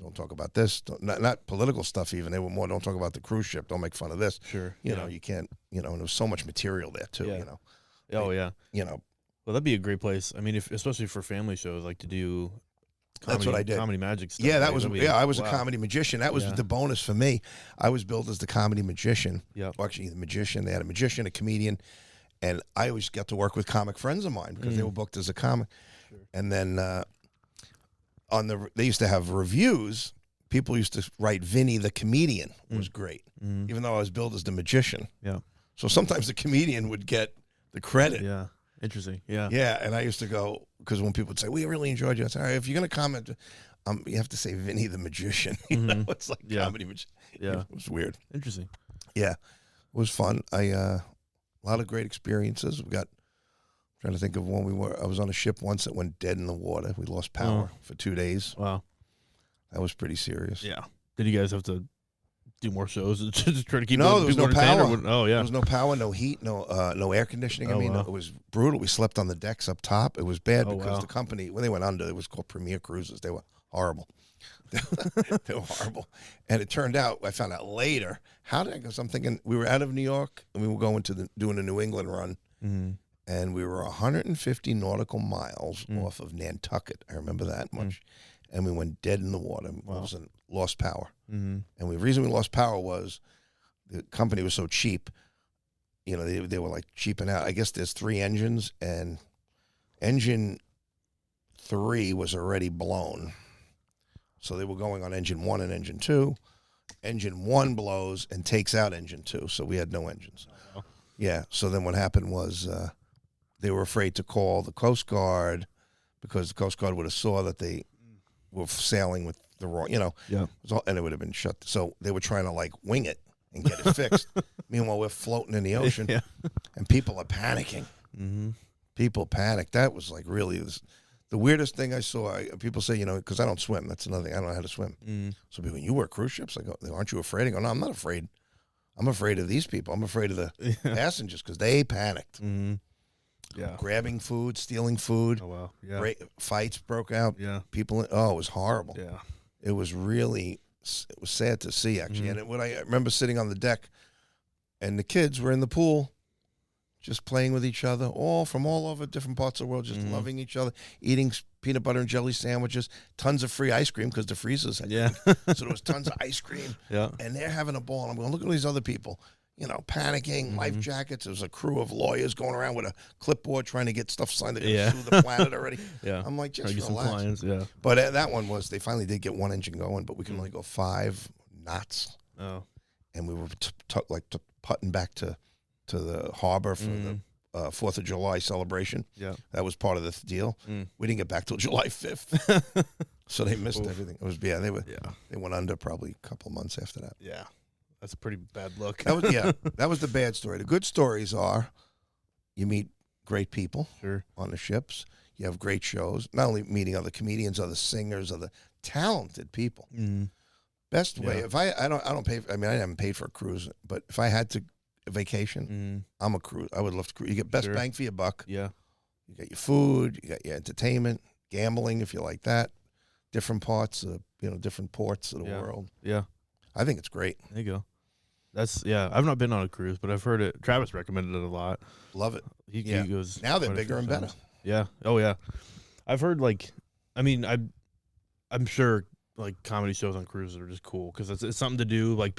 don't talk about this. Not political stuff. Even they were more. Don't talk about the cruise ship. Don't make fun of this. Sure. You know, you can't. You know, and there's so much material there too. Yeah. You know. Oh yeah. You know. Well, that'd be a great place. I mean, especially for family shows, like to do. That's what I did. Comedy magic stuff. Yeah, that was. I was a comedy magician. That was Yeah. the bonus for me. I was billed as the comedy magician. Yeah. Well, actually, the magician. They had a magician, a comedian, and I always got to work with comic friends of mine because they were booked as a comic. Sure. And then they used to have reviews. People used to write Vinnie the comedian was great, even though I was billed as the magician. Yeah. So sometimes the comedian would get the credit. Yeah. Interesting. Yeah. Yeah, and I used to go, because when people would say, we really enjoyed you, I said, all right, if you're going to comment, you have to say Vinnie the magician. You know, it's like comedy magician. Yeah. It was weird. Interesting. Yeah, it was fun. A lot of great experiences. Trying to think of when I was on a ship once that went dead in the water. We lost power for 2 days. Wow. That was pretty serious. Yeah. Did you guys have to do more shows to try to keep? No, there was no power. Oh yeah. There was no power, no heat, no air conditioning. Oh, wow. It was brutal. We slept on the decks up top. It was bad because wow. the company, when they went under, it was called Premier Cruises. They were horrible. They were horrible. And it turned out, I found out later, because I'm thinking we were out of New York and we were going to doing a New England run. And we were 150 nautical miles off of Nantucket. I remember that much. And we went dead in the water. Wow. Lost power. And the reason we lost power was the company was so cheap. You know, they were like cheaping out. I guess there's 3 engines, and engine 3 was already blown. So they were going on engine 1 and engine 2. Engine 1 blows and takes out engine 2. So we had no engines. Oh, wow. Yeah. So then what happened was they were afraid to call the Coast Guard because the Coast Guard would have saw that they were sailing with the wrong, you know, and it would have been shut. So they were trying to like wing it and get it fixed. Meanwhile, we're floating in the ocean and people are panicking. People panic. That was like really the weirdest thing I saw. People say, you know, because I don't swim. That's another thing. I don't know how to swim. So people, you work cruise ships? I go, aren't you afraid? I go, no, I'm not afraid. I'm afraid of these people. I'm afraid of the passengers because they panicked. Yeah, grabbing food, stealing food. Oh wow! Yeah, fights broke out. Yeah, people. Oh, it was horrible. Yeah, it was sad to see actually. And when I remember sitting on the deck, and the kids were in the pool, just playing with each other, all from all over different parts of the world, just loving each other, eating peanut butter and jelly sandwiches, tons of free ice cream because the freezers had so there was tons of ice cream. Yeah, and they're having a ball. I'm going, look at all these other people. You know, panicking, life jackets. There was a crew of lawyers going around with a clipboard trying to get stuff signed. They're going to sue the planet already. I'm like, just relax. Clients, but that one was, they finally did get one engine going, but we can only go 5 knots. Oh. And we were putting back to the harbor for the 4th of July celebration. Yeah. That was part of the deal. We didn't get back till July 5th. So they missed everything. It was, they went under probably a couple of months after that. Yeah. That's a pretty bad look. That was the bad story. The good stories are you meet great people on the ships. You have great shows. Not only meeting other comedians, other singers, other talented people. Best way. If I don't pay. I mean, I haven't paid for a cruise, but if I had to vacation, I'm a cruise. I would love to cruise. You get best bang for your buck. Yeah. You got your food. You got your entertainment, gambling if you like that. Different parts of different ports of the world. Yeah. I think it's great. There you go. I've not been on a cruise, but I've heard it. Travis recommended it a lot. Love it. He goes. Now they're bigger and better. Yeah. Oh yeah. I've heard I'm sure like comedy shows on cruises are just cool because it's something to do. Like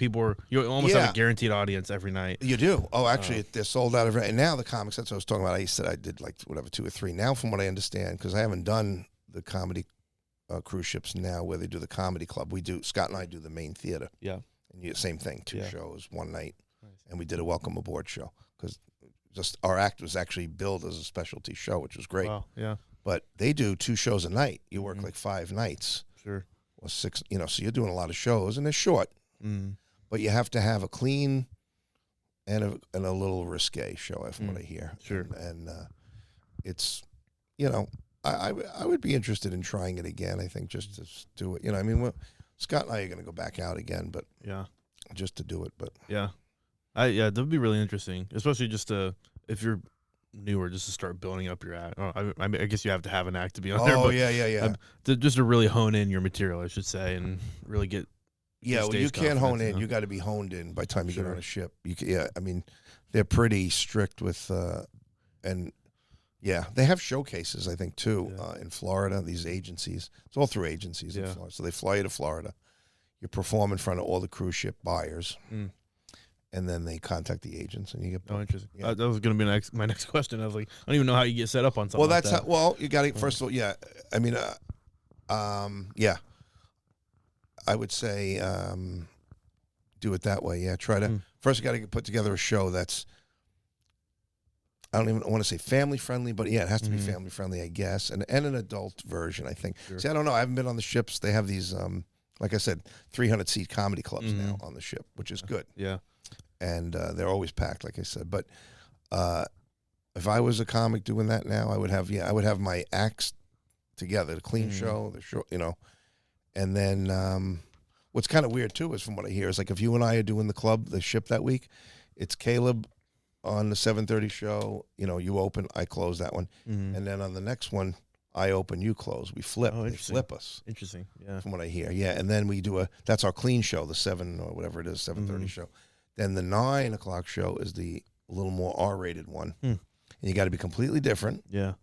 you almost have a guaranteed audience every night. You do. Oh, actually, they're sold out and now the comics. That's what I was talking about. I said I did like 2 or 3. Now, from what I understand, because I haven't done the comedy cruise ships now where they do the comedy club. Scott and I do the main theater. Yeah. And same thing, 2 shows, 1 night. Nice. And we did a welcome aboard show because just our act was actually billed as a specialty show, which was great. Wow. Yeah. But they do 2 shows a night. You work like 5 nights. Sure. Or 6, so you're doing a lot of shows and they're short. But you have to have a clean and a little risque show, from what I hear. Sure. And it's, you know, I would be interested in trying it again. I think just to do it. You know, I mean, Scott and I are going to go back out again, but just to do it. But yeah, that would be really interesting, especially just if you're newer, just to start building up your act. I guess you have to have an act to be on there. Oh, yeah. Just to really hone in your material, I should say, and really get. Yeah, well, you can't hone in. You got to be honed in by the time you get on a ship. I mean, they're pretty strict with, and yeah, they have showcases, I think, too, in Florida. These agencies, it's all through agencies in Florida. So they fly you to Florida. You perform in front of all the cruise ship buyers. And then they contact the agents, and you get. Oh, interesting. Yeah. That was going to be my next question. I was like, I don't even know how you get set up on something. Well, that's like that. how. Well, you got to first of all, yeah. I mean, yeah. I would say do it that way. Yeah, try to first. You got to put together a show that's. I don't even want to say family friendly, but yeah, it has to be family friendly, I guess, and an adult version, I think. Sure. See, I don't know. I haven't been on the ships. They have these, like I said, 300-seat comedy clubs now on the ship, which is good. Yeah. And they're always packed, like I said. But if I was a comic doing that now, I would have my acts together, the clean show, the show, you know. And then what's kind of weird too is, from what I hear, is like if you and I are doing the ship that week, it's Caleb on the 7:30 show. You know, you open, I close that one, and then on the next one, I open, you close. We flip. They flip us. Interesting. Yeah. From what I hear, yeah. And then we do that's our clean show, the 7 or whatever it is, 7:30 show. Then the 9 o'clock show is the a little more R-rated one, and you got to be completely different. Yeah,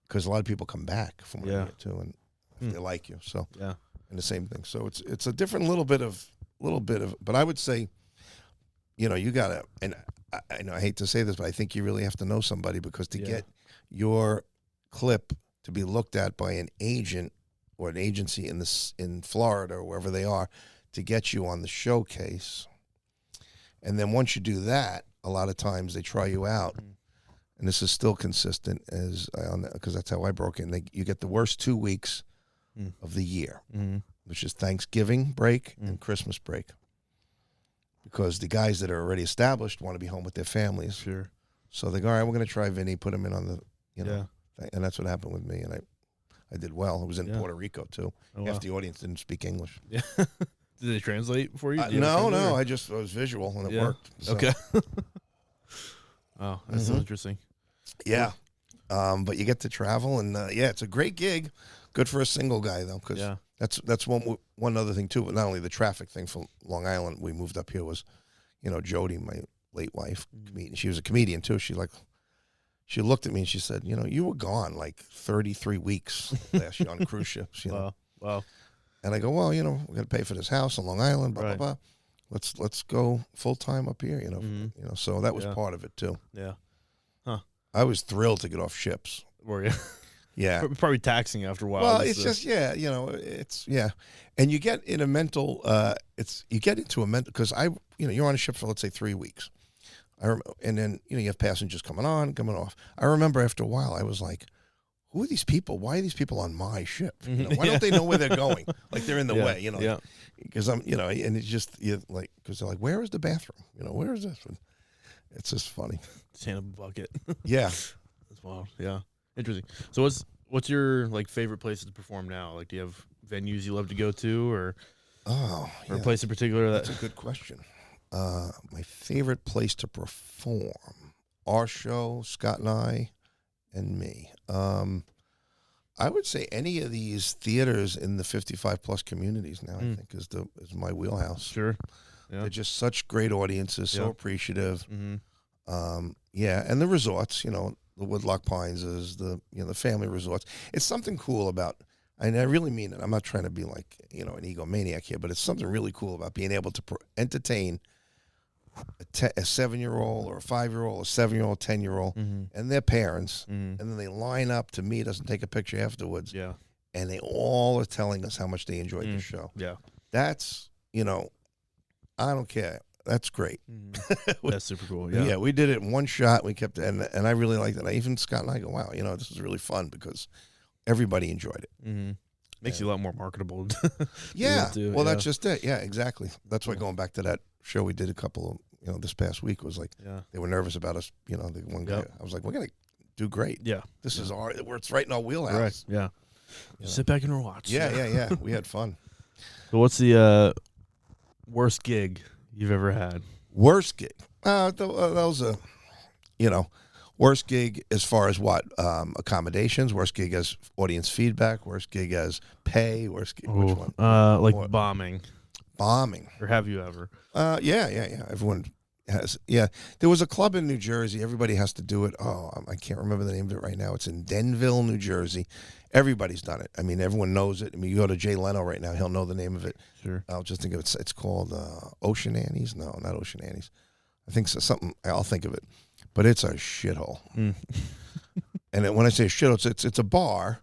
because a lot of people come back from what I hear too, and they like you. So yeah, and the same thing. So it's a different little bit of. But I would say, you know, you gotta. And I know I hate to say this, but I think you really have to know somebody, because to get your clip to be looked at by an agent or an agency in Florida or wherever they are, to get you on the showcase. And then once you do that, a lot of times they try you out, and this is still consistent because that's how I broke in. You get the worst 2 weeks of the year, which is Thanksgiving break and Christmas break, because the guys that are already established want to be home with their families. Sure. So they go, all right, we're going to try Vinny, put him in on the, you know, and that's what happened with me, and I did well. I was in Puerto Rico too. Half the audience didn't speak English. Yeah. Did they translate for you? No. I was visual, and it worked. So. Okay. Oh, that's so interesting. Yeah. But you get to travel, and it's a great gig. Good for a single guy though, because that's one other thing too. But not only the traffic thing from Long Island, we moved up here, was, you know, Jody, my late wife, comedian. She was a comedian too. She looked at me and she said, you know, you were gone like 33 weeks last year on cruise ships. You know? Wow. And I go, well, you know, we're gonna pay for this house on Long Island, blah blah blah. Let's go full time up here, you know. You know, so that was part of it too. Yeah. Huh. I was thrilled to get off ships. Were you? Yeah. Probably taxing after a while. Well, it's just you know, and you get in a mental. You get into a mental, because you're on a ship for, let's say, 3 weeks. And then you have passengers coming on, coming off. I remember after a while, I was like, who are these people? Why are these people on my ship? You know, why don't they know where they're going? Like, they're in the way, you know. Yeah. Because and it's just, because they're like, where is the bathroom? You know, where is this? And it's just funny. Stand up a bucket. Yeah. That's wild. Yeah. Interesting. So what's your favorite places to perform now? Like, do you have venues you love to go to, or a place in particular? That's a good question. My favorite place to perform, our show, Scott and I, and me. I would say any of these theaters in the 55+ communities now, I think, is my wheelhouse. Sure. Yeah. They're just such great audiences, so appreciative. And the resorts, the Woodlock Pines is the family resorts. It's something cool about, and I really mean it. I'm not trying to be like, an egomaniac here, but it's something really cool about being able to entertain a 7-year-old or a 5-year-old, a 7-year-old, 10-year-old, and their parents, and then they line up to meet us and take a picture afterwards. Yeah. And they all are telling us how much they enjoyed the show. Yeah. That's, I don't care. That's great. That's super cool. Yeah. Yeah, we did it in one shot. We kept, and I really liked it. Even Scott and I go, wow, this is really fun, because everybody enjoyed it. Makes you a lot more marketable. Yeah. Well, that's just it. Yeah, exactly. That's why, going back to that show we did a couple of this past week was like they were nervous about us. The one guy. I was like, we're gonna do great. Yeah, this is it's right in our wheelhouse. Right. Yeah, sit back and watch. Yeah. We had fun. So what's the worst gig you've ever had? Worst gig? That was a, worst gig as far as what? Accommodations. Worst gig as audience feedback. Worst gig as pay. Worst gig. Which one? Like bombing. Bombing. Or have you ever? Yeah. Everyone has. Yeah. There was a club in New Jersey. Everybody has to do it. Oh, I can't remember the name of it right now. It's in Denville, New Jersey. Everybody's done it. I mean, everyone knows it. I mean, you go to Jay Leno right now, he'll know the name of it. Sure. I'll just think of it. It's called Ocean Annie's. No, not Ocean Annie's. I think so, something. I'll think of it. But it's a shithole. And when I say shithole, it's a bar.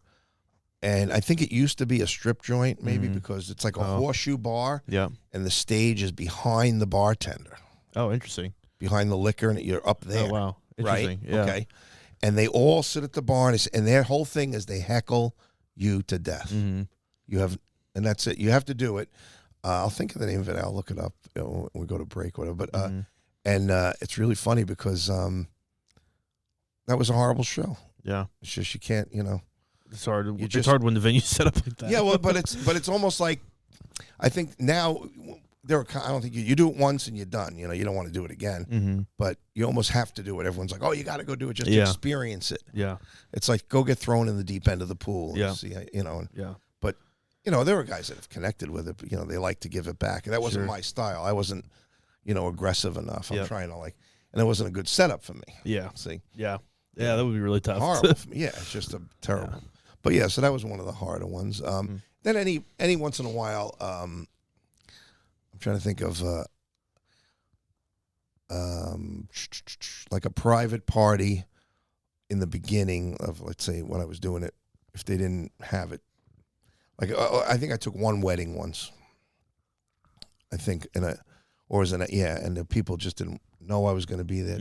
And I think it used to be a strip joint, maybe, because it's like a horseshoe bar. Yeah. And the stage is behind the bartender. Oh, interesting. Behind the liquor, and you're up there. Oh, wow. Interesting. Right? Yeah. Okay. And they all sit at the bar, and their whole thing is they heckle you to death. Mm-hmm. And that's it. You have to do it. I'll think of the name of it. I'll look it up when we go to break, whatever. But and it's really funny because that was a horrible show. Yeah. It's just you can't, It's hard. It's hard when the venue's set up like that. Yeah, well, but it's almost like I think now. I don't think you do it once and you're done. You don't want to do it again, but you almost have to do it. Everyone's like, "Oh, you got to go do it just to experience it." Yeah, it's like go get thrown in the deep end of the pool. Yeah, and see, yeah. But there were guys that have connected with it. But, they like to give it back, and that wasn't my style. I wasn't, aggressive enough. I'm trying to and it wasn't a good setup for me. Yeah. See. Yeah. Yeah, that would be really tough. Horrible for me. Yeah, it's just a terrible. Yeah. But so that was one of the harder ones. Then any once in a while. I'm trying to think of like a private party in the beginning of, let's say, when I was doing it, if they didn't have it. Like, I think I took one wedding once. I think, and the people just didn't know I was going to be there.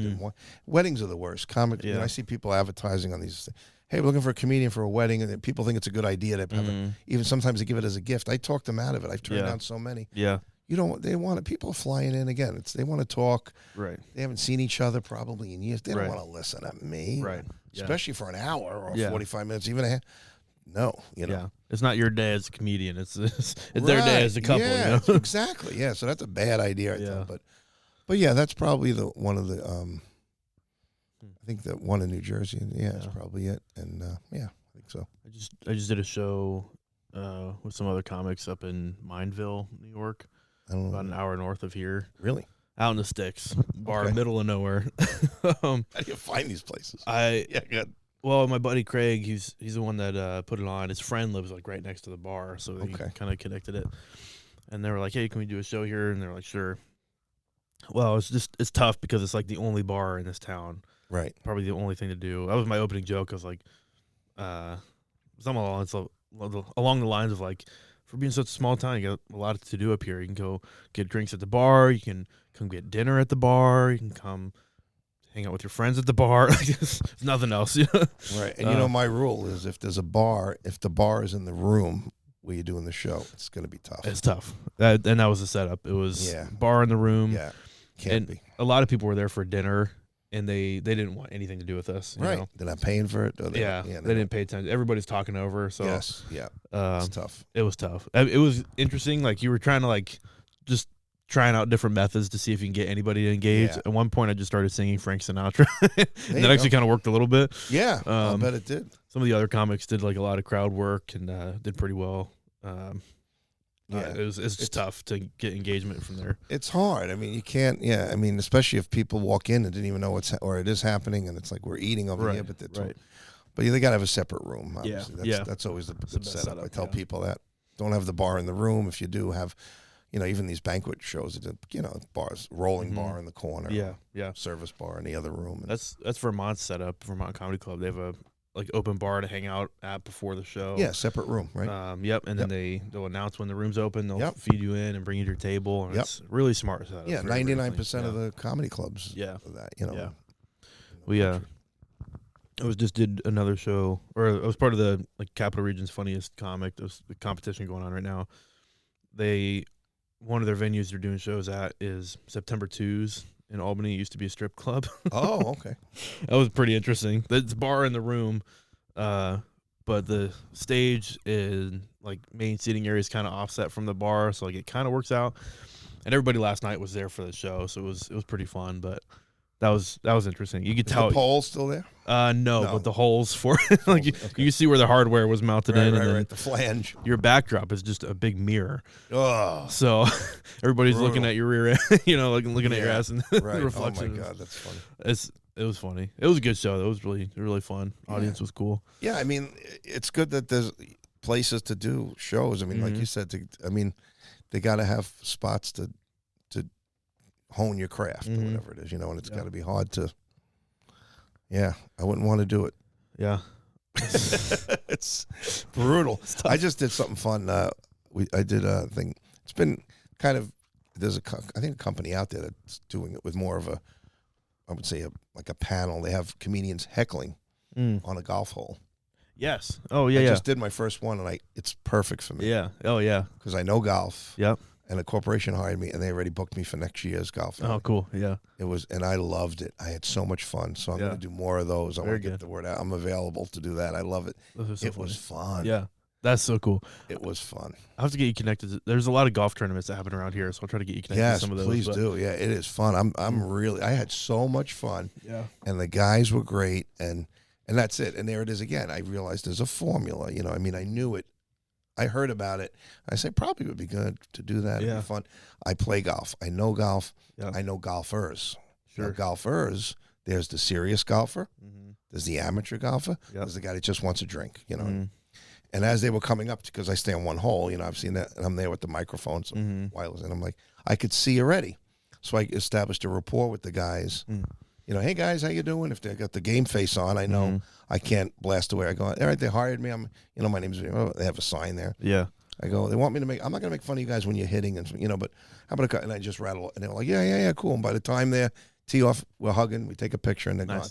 Weddings are the worst. I see people advertising on these. Hey, we're looking for a comedian for a wedding, and people think it's a good idea to have it. Even sometimes they give it as a gift. I talk them out of it. I've turned down so many. Yeah. They want it. People are flying in again. They want to talk. Right. They haven't seen each other probably in years. They don't want to listen to me. Right. Especially for an hour or 45 minutes, even a half. No, Yeah. It's not your day as a comedian. It's their day as a couple. Yeah, exactly. Yeah. So that's a bad idea, I think. But yeah, that's probably one of the. I think the one in New Jersey. Yeah, that's probably it. And I think so. I just did a show with some other comics up in Mineville, New York. I don't know. About an hour north of here. Really? Out in the sticks. Bar, middle of nowhere. How do you find these places? Good. Well, my buddy Craig, he's the one that put it on. His friend lives right next to the bar, so he kind of connected it. And they were like, "Hey, can we do a show here?" And they were like, "Sure." Well, it's tough because it's like the only bar in this town. Right. Probably the only thing to do. That was my opening joke. I was like, something along the lines of like, for being such a small town, you got a lot to do up here. You can go get drinks at the bar. You can come get dinner at the bar. You can come hang out with your friends at the bar. There's nothing else. Right. And my rule is if the bar is in the room where you're doing the show, it's going to be tough. It's tough. And that was the setup. It was bar in the room. Yeah. Can't be. A lot of people were there for dinner, and they didn't want anything to do with us. Right. You know? They're not paying for it. They didn't pay attention. Everybody's talking over. So yes. Yeah. It's tough. It was tough. It was interesting. Like you were trying to just trying out different methods to see if you can get anybody to engage. Yeah. At one point, I just started singing Frank Sinatra. That actually kind of worked a little bit. Yeah. I bet it did. Some of the other comics did a lot of crowd work and did pretty well. It's just tough to get engagement from there. It's hard. I mean, you can't. Yeah, I mean, especially if people walk in and didn't even know or it is happening, and it's like we're eating over here, but but they got to have a separate room. Obviously. That's always the good setup. I tell people that don't have the bar in the room. If you do have, even these banquet shows, bars, rolling bar in the corner. Yeah. Service bar in the other room. That's Vermont's setup. Vermont Comedy Club. They have a open bar to hang out at before the show. Yeah, separate room, right? And then they'll announce when the room's open. They'll feed you in and bring you to your table. And it's really smart setup. Yeah, 99% of the comedy clubs. Yeah, that Yeah. I just did another show, or I was part of the Capital Region's Funniest Comic. There's a competition going on right now. One of their venues they're doing shows at is September 2s in Albany used to be a strip club. Oh, okay. That was pretty interesting. It's bar in the room, but the stage and like main seating area is kind of offset from the bar, so like it kind of works out. And everybody last night was there for the show, so it was pretty fun. But that was interesting. You could tell the pole still there? No, but the holes for it, like you can see where the hardware was mounted in, and then the flange. Your backdrop is just a big mirror. Oh, so everybody's looking at your rear end, like looking at your ass and the reflection. Oh my God, that's funny. It was funny. It was a good show. It was really fun. Audience was cool. Yeah, I mean, it's good that there's places to do shows. I mean, like you said, they got to have spots to hone your craft or whatever it is, and it's got to be hard to. Yeah, I wouldn't want to do it. Yeah, it's brutal. I just did something fun. I did a thing. It's been kind of there's I think a company out there that's doing it with more of a, I would say like a panel. They have comedians heckling on a golf hole. Yes. Oh yeah. I just did my first one, and it's perfect for me. Yeah. Oh yeah. Because I know golf. Yep. And a corporation hired me, and they already booked me for next year's golf. Oh, cool. Yeah. And I loved it. I had so much fun. So I'm going to do more of those. I want to get the word out. I'm available to do that. I love it. It was fun. Yeah. That's so cool. It was fun. I have to get you connected. There's a lot of golf tournaments that happen around here, so I'll try to get you connected to some of those. Please do. Yeah, it is fun. I had so much fun. Yeah. And the guys were great, and that's it. And there it is again. I realized there's a formula. I mean, I knew it. I heard about it. I say probably would be good to do that. It'd be fun. I play golf. I know golf. Yeah. I know golfers. Sure. Now, golfers, there's the serious golfer. There's the amateur golfer. Yep. There's the guy that just wants a drink, And as they were coming up, because I stay on one hole, I've seen that, and I'm there with the microphone, some wireless, and I'm like, I could see already. So I established a rapport with the guys. Hey guys, how you doing? If they got the game face on, I know I can't blast away. I go, all right, they hired me. My name's. They have a sign there. Yeah. I go, they want me to make. I'm not gonna make fun of you guys when you're hitting, and but how about a cut? And I just rattle, and they're like, yeah, cool. And by the time they tee off, we're hugging, we take a picture, and they're gone.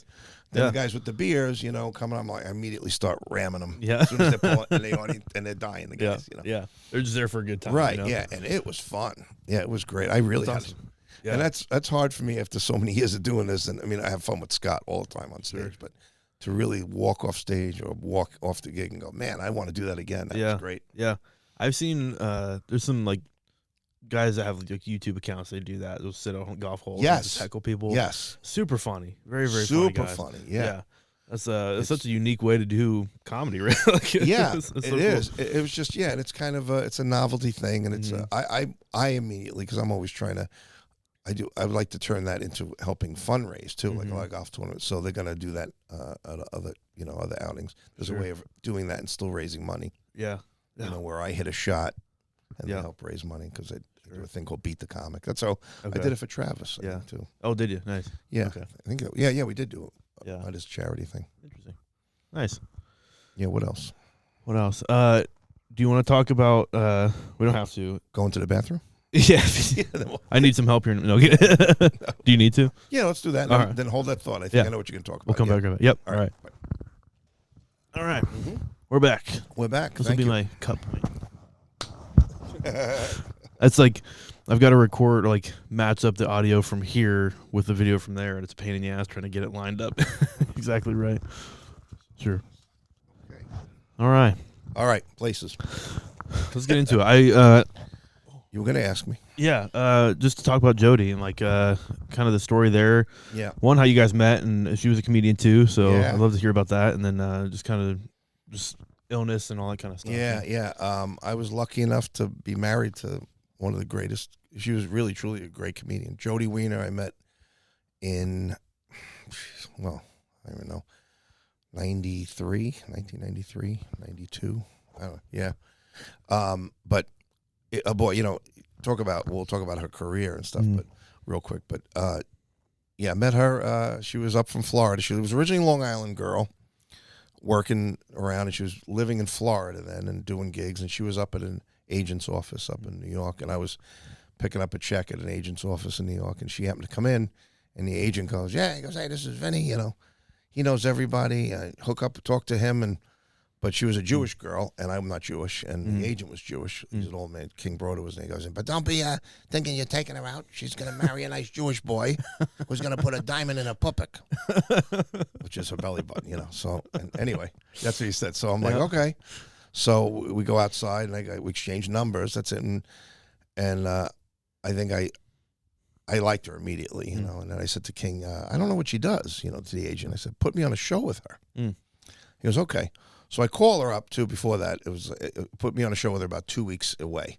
Then the guys with the beers, coming on, I immediately start ramming them. Yeah. As soon as they're pulling, and they're dying. The guys, Yeah. They're just there for a good time. Right. Yeah. And it was fun. Yeah, it was great. I really had. Awesome. Yeah. And that's hard for me after so many years of doing this. And I mean, I have fun with Scott all the time on stage, but to really walk off stage or walk off the gig and go, man, I want to do that again. That was great. Yeah. I've seen there's some like guys that have like YouTube accounts. They do that. They'll sit on golf holes and just heckle people. Yes. Super funny. Very, very super funny. Yeah. That's such a unique way to do comedy, right? It's so cool. It was just, and it's kind of it's a novelty thing. And it's I immediately, because I'm always trying to, I would like to turn that into helping fundraise too, like a lot of golf tournaments. So they're going to do that at other outings. There's a way of doing that and still raising money. Yeah. Where I hit a shot and they help raise money because they do a thing called Beat the Comic. That's how I did it for Travis. I think, too. Oh, did you? Nice. Yeah. Okay. I think. Yeah, we did do it. Yeah. On his charity thing. Interesting. Nice. Yeah. What else? Do you want to talk about? We don't have to. Going to the bathroom. Yeah, I need some help here. No. Do you need to? Yeah, let's do that. Right. Then hold that thought. I think I know what you can talk about. We'll come back to it. Yep. All right. All right. We're back. We're back. This will be my cup. That's like I've got to record, like match up the audio from here with the video from there, and it's a pain in the ass trying to get it lined up exactly right. Sure. Okay. All right. Places. Let's get into it. You were going to ask me. Yeah, just to talk about Jody and like kind of the story there. Yeah. One, how you guys met, and she was a comedian too, so I'd love to hear about that. And then just kind of just illness and all that kind of stuff. Yeah. I was lucky enough to be married to one of the greatest. She was really, truly a great comedian. Jody Weiner, I met in, I don't even know, 1993, 92. I don't know. Yeah. But boy, we'll talk about her career and stuff, but real quick. But I met her. She was up from Florida. She was originally a Long Island girl, working around, and she was living in Florida then and doing gigs. And she was up at an agent's office up in New York, and I was picking up a check at an agent's office in New York, and she happened to come in, and the agent goes, he goes, hey, this is Vinny. He knows everybody. I hook up, talk to him, and But she was a Jewish girl, and I'm not Jewish, and the agent was Jewish. He's an old man. King Broder was, and he goes in, but don't be thinking you're taking her out. She's going to marry a nice Jewish boy who's going to put a diamond in her pupik, which is her belly button, So, and anyway, that's what he said. So I'm like, okay. So we go outside, and we exchange numbers. That's it. And I think I liked her immediately, And then I said to King, I don't know what she does, to the agent. I said, put me on a show with her. He goes, okay. So I call her up, too, before that. It put me on a show with her about 2 weeks away.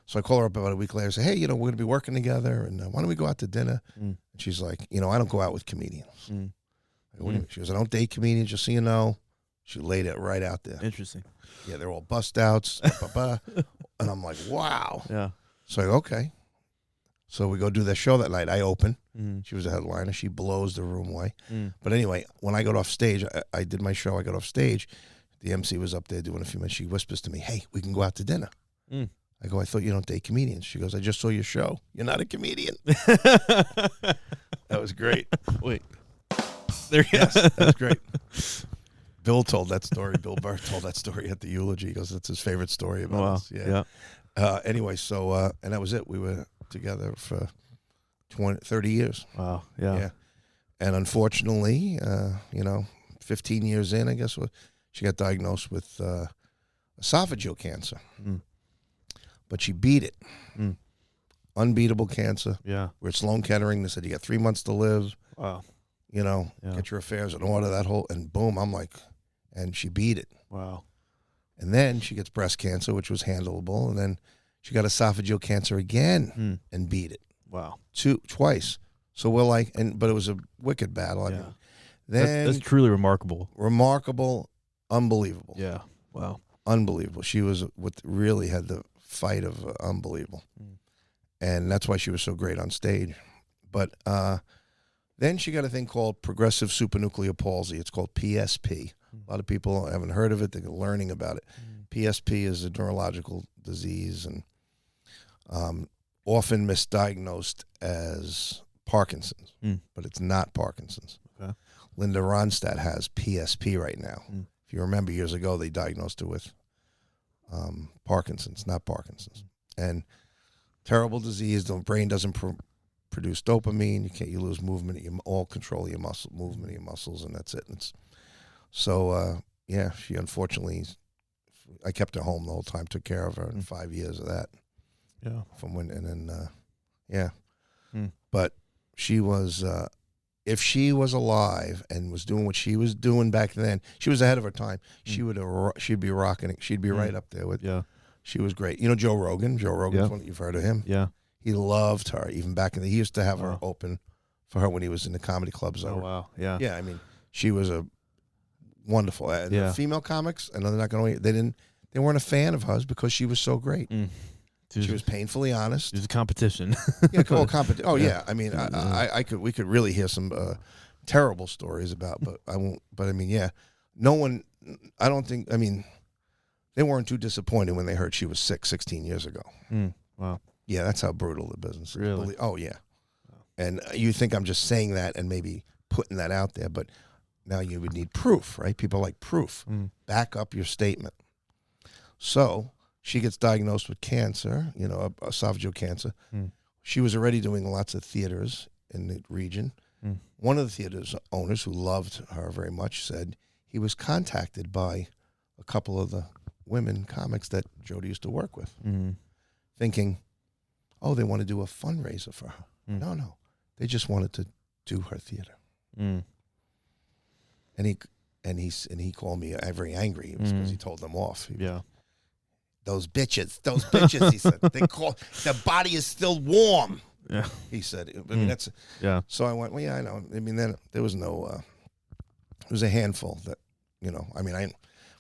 So I call her up about a week later and say, hey, we're going to be working together, and why don't we go out to dinner? And she's like, I don't go out with comedians. I go, what do you mean? She goes, I don't date comedians, just so you know. She laid it right out there. Interesting. Yeah, they're all bust outs. And I'm like, wow. Yeah. So I go, okay. So we go do that show that night. I open. She was a headliner. She blows the room away. But anyway, when I got off stage, I did my show. I got off stage. The MC was up there doing a few minutes. She whispers to me, hey, we can go out to dinner. I go, I thought you don't date comedians. She goes, I just saw your show. You're not a comedian. That was great. Wait. There he is. That was great. Bill told that story. Bill Burr told that story at the eulogy. He goes, that's his favorite story about us. Yeah. Anyway, so, and that was it. We were together for 30 years. Wow. Yeah. And unfortunately, 15 years in, I guess, she got diagnosed with esophageal cancer. But she beat it. Unbeatable cancer. Yeah. We're at Sloan Kettering. They said, you got 3 months to live. Wow. Get your affairs in order, and boom, I'm like, and she beat it. Wow. And then she gets breast cancer, which was handleable, and then she got esophageal cancer again and beat it. Wow. Twice. So we're like, but it was a wicked battle. I mean, then that's truly remarkable. Remarkable, unbelievable. Yeah. Wow. Unbelievable. She was really had the fight of unbelievable. And that's why she was so great on stage. But then she got a thing called Progressive Supranuclear Palsy. It's called PSP. A lot of people haven't heard of it. They're learning about it. PSP is a neurological disease and often misdiagnosed as Parkinson's, but it's not Parkinson's. Okay. Linda Ronstadt has PSP right now. If you remember years ago, they diagnosed her with Parkinson's, not Parkinson's. And terrible disease. The brain doesn't produce dopamine. You lose movement. You all control your movement of your muscles, and that's it. So she unfortunately, I kept her home the whole time. Took care of her in 5 years of that. Yeah. But she was, if she was alive and was doing what she was doing back then, she was ahead of her time. She'd be rocking it. She'd be right up there with. Yeah. She was great. Joe Rogan. Joe Rogan's one, you've heard of him. Yeah. He loved her even back in he used to have her open for her when he was in the comedy clubs. Oh, wow. Yeah. Yeah. I mean, she was a wonderful. The female comics, I know they're not going to, they weren't a fan of hers because she was so great. She was painfully honest. It was a competition. Competition. Oh yeah. I mean, we could really hear some terrible stories about, but I won't. But I mean, yeah, no one. I don't think. I mean, they weren't too disappointed when they heard she was sick 16 years ago. Wow. Yeah, that's how brutal the business is. Really? Oh yeah. Wow. And you think I'm just saying that and maybe putting that out there, but now you would need proof, right? People like proof. Back up your statement. So she gets diagnosed with cancer, esophageal cancer. She was already doing lots of theaters in the region. One of the theaters owners who loved her very much said he was contacted by a couple of the women comics that Jody used to work with, thinking, oh, they want to do a fundraiser for her. No. They just wanted to do her theater. And he called me very angry. It was because he told them off. Those bitches, he said. The body is still warm. Yeah. He said. I mean, that's. Yeah. So I went, well, yeah, I know. I mean, then there was no, it was a handful that, I mean,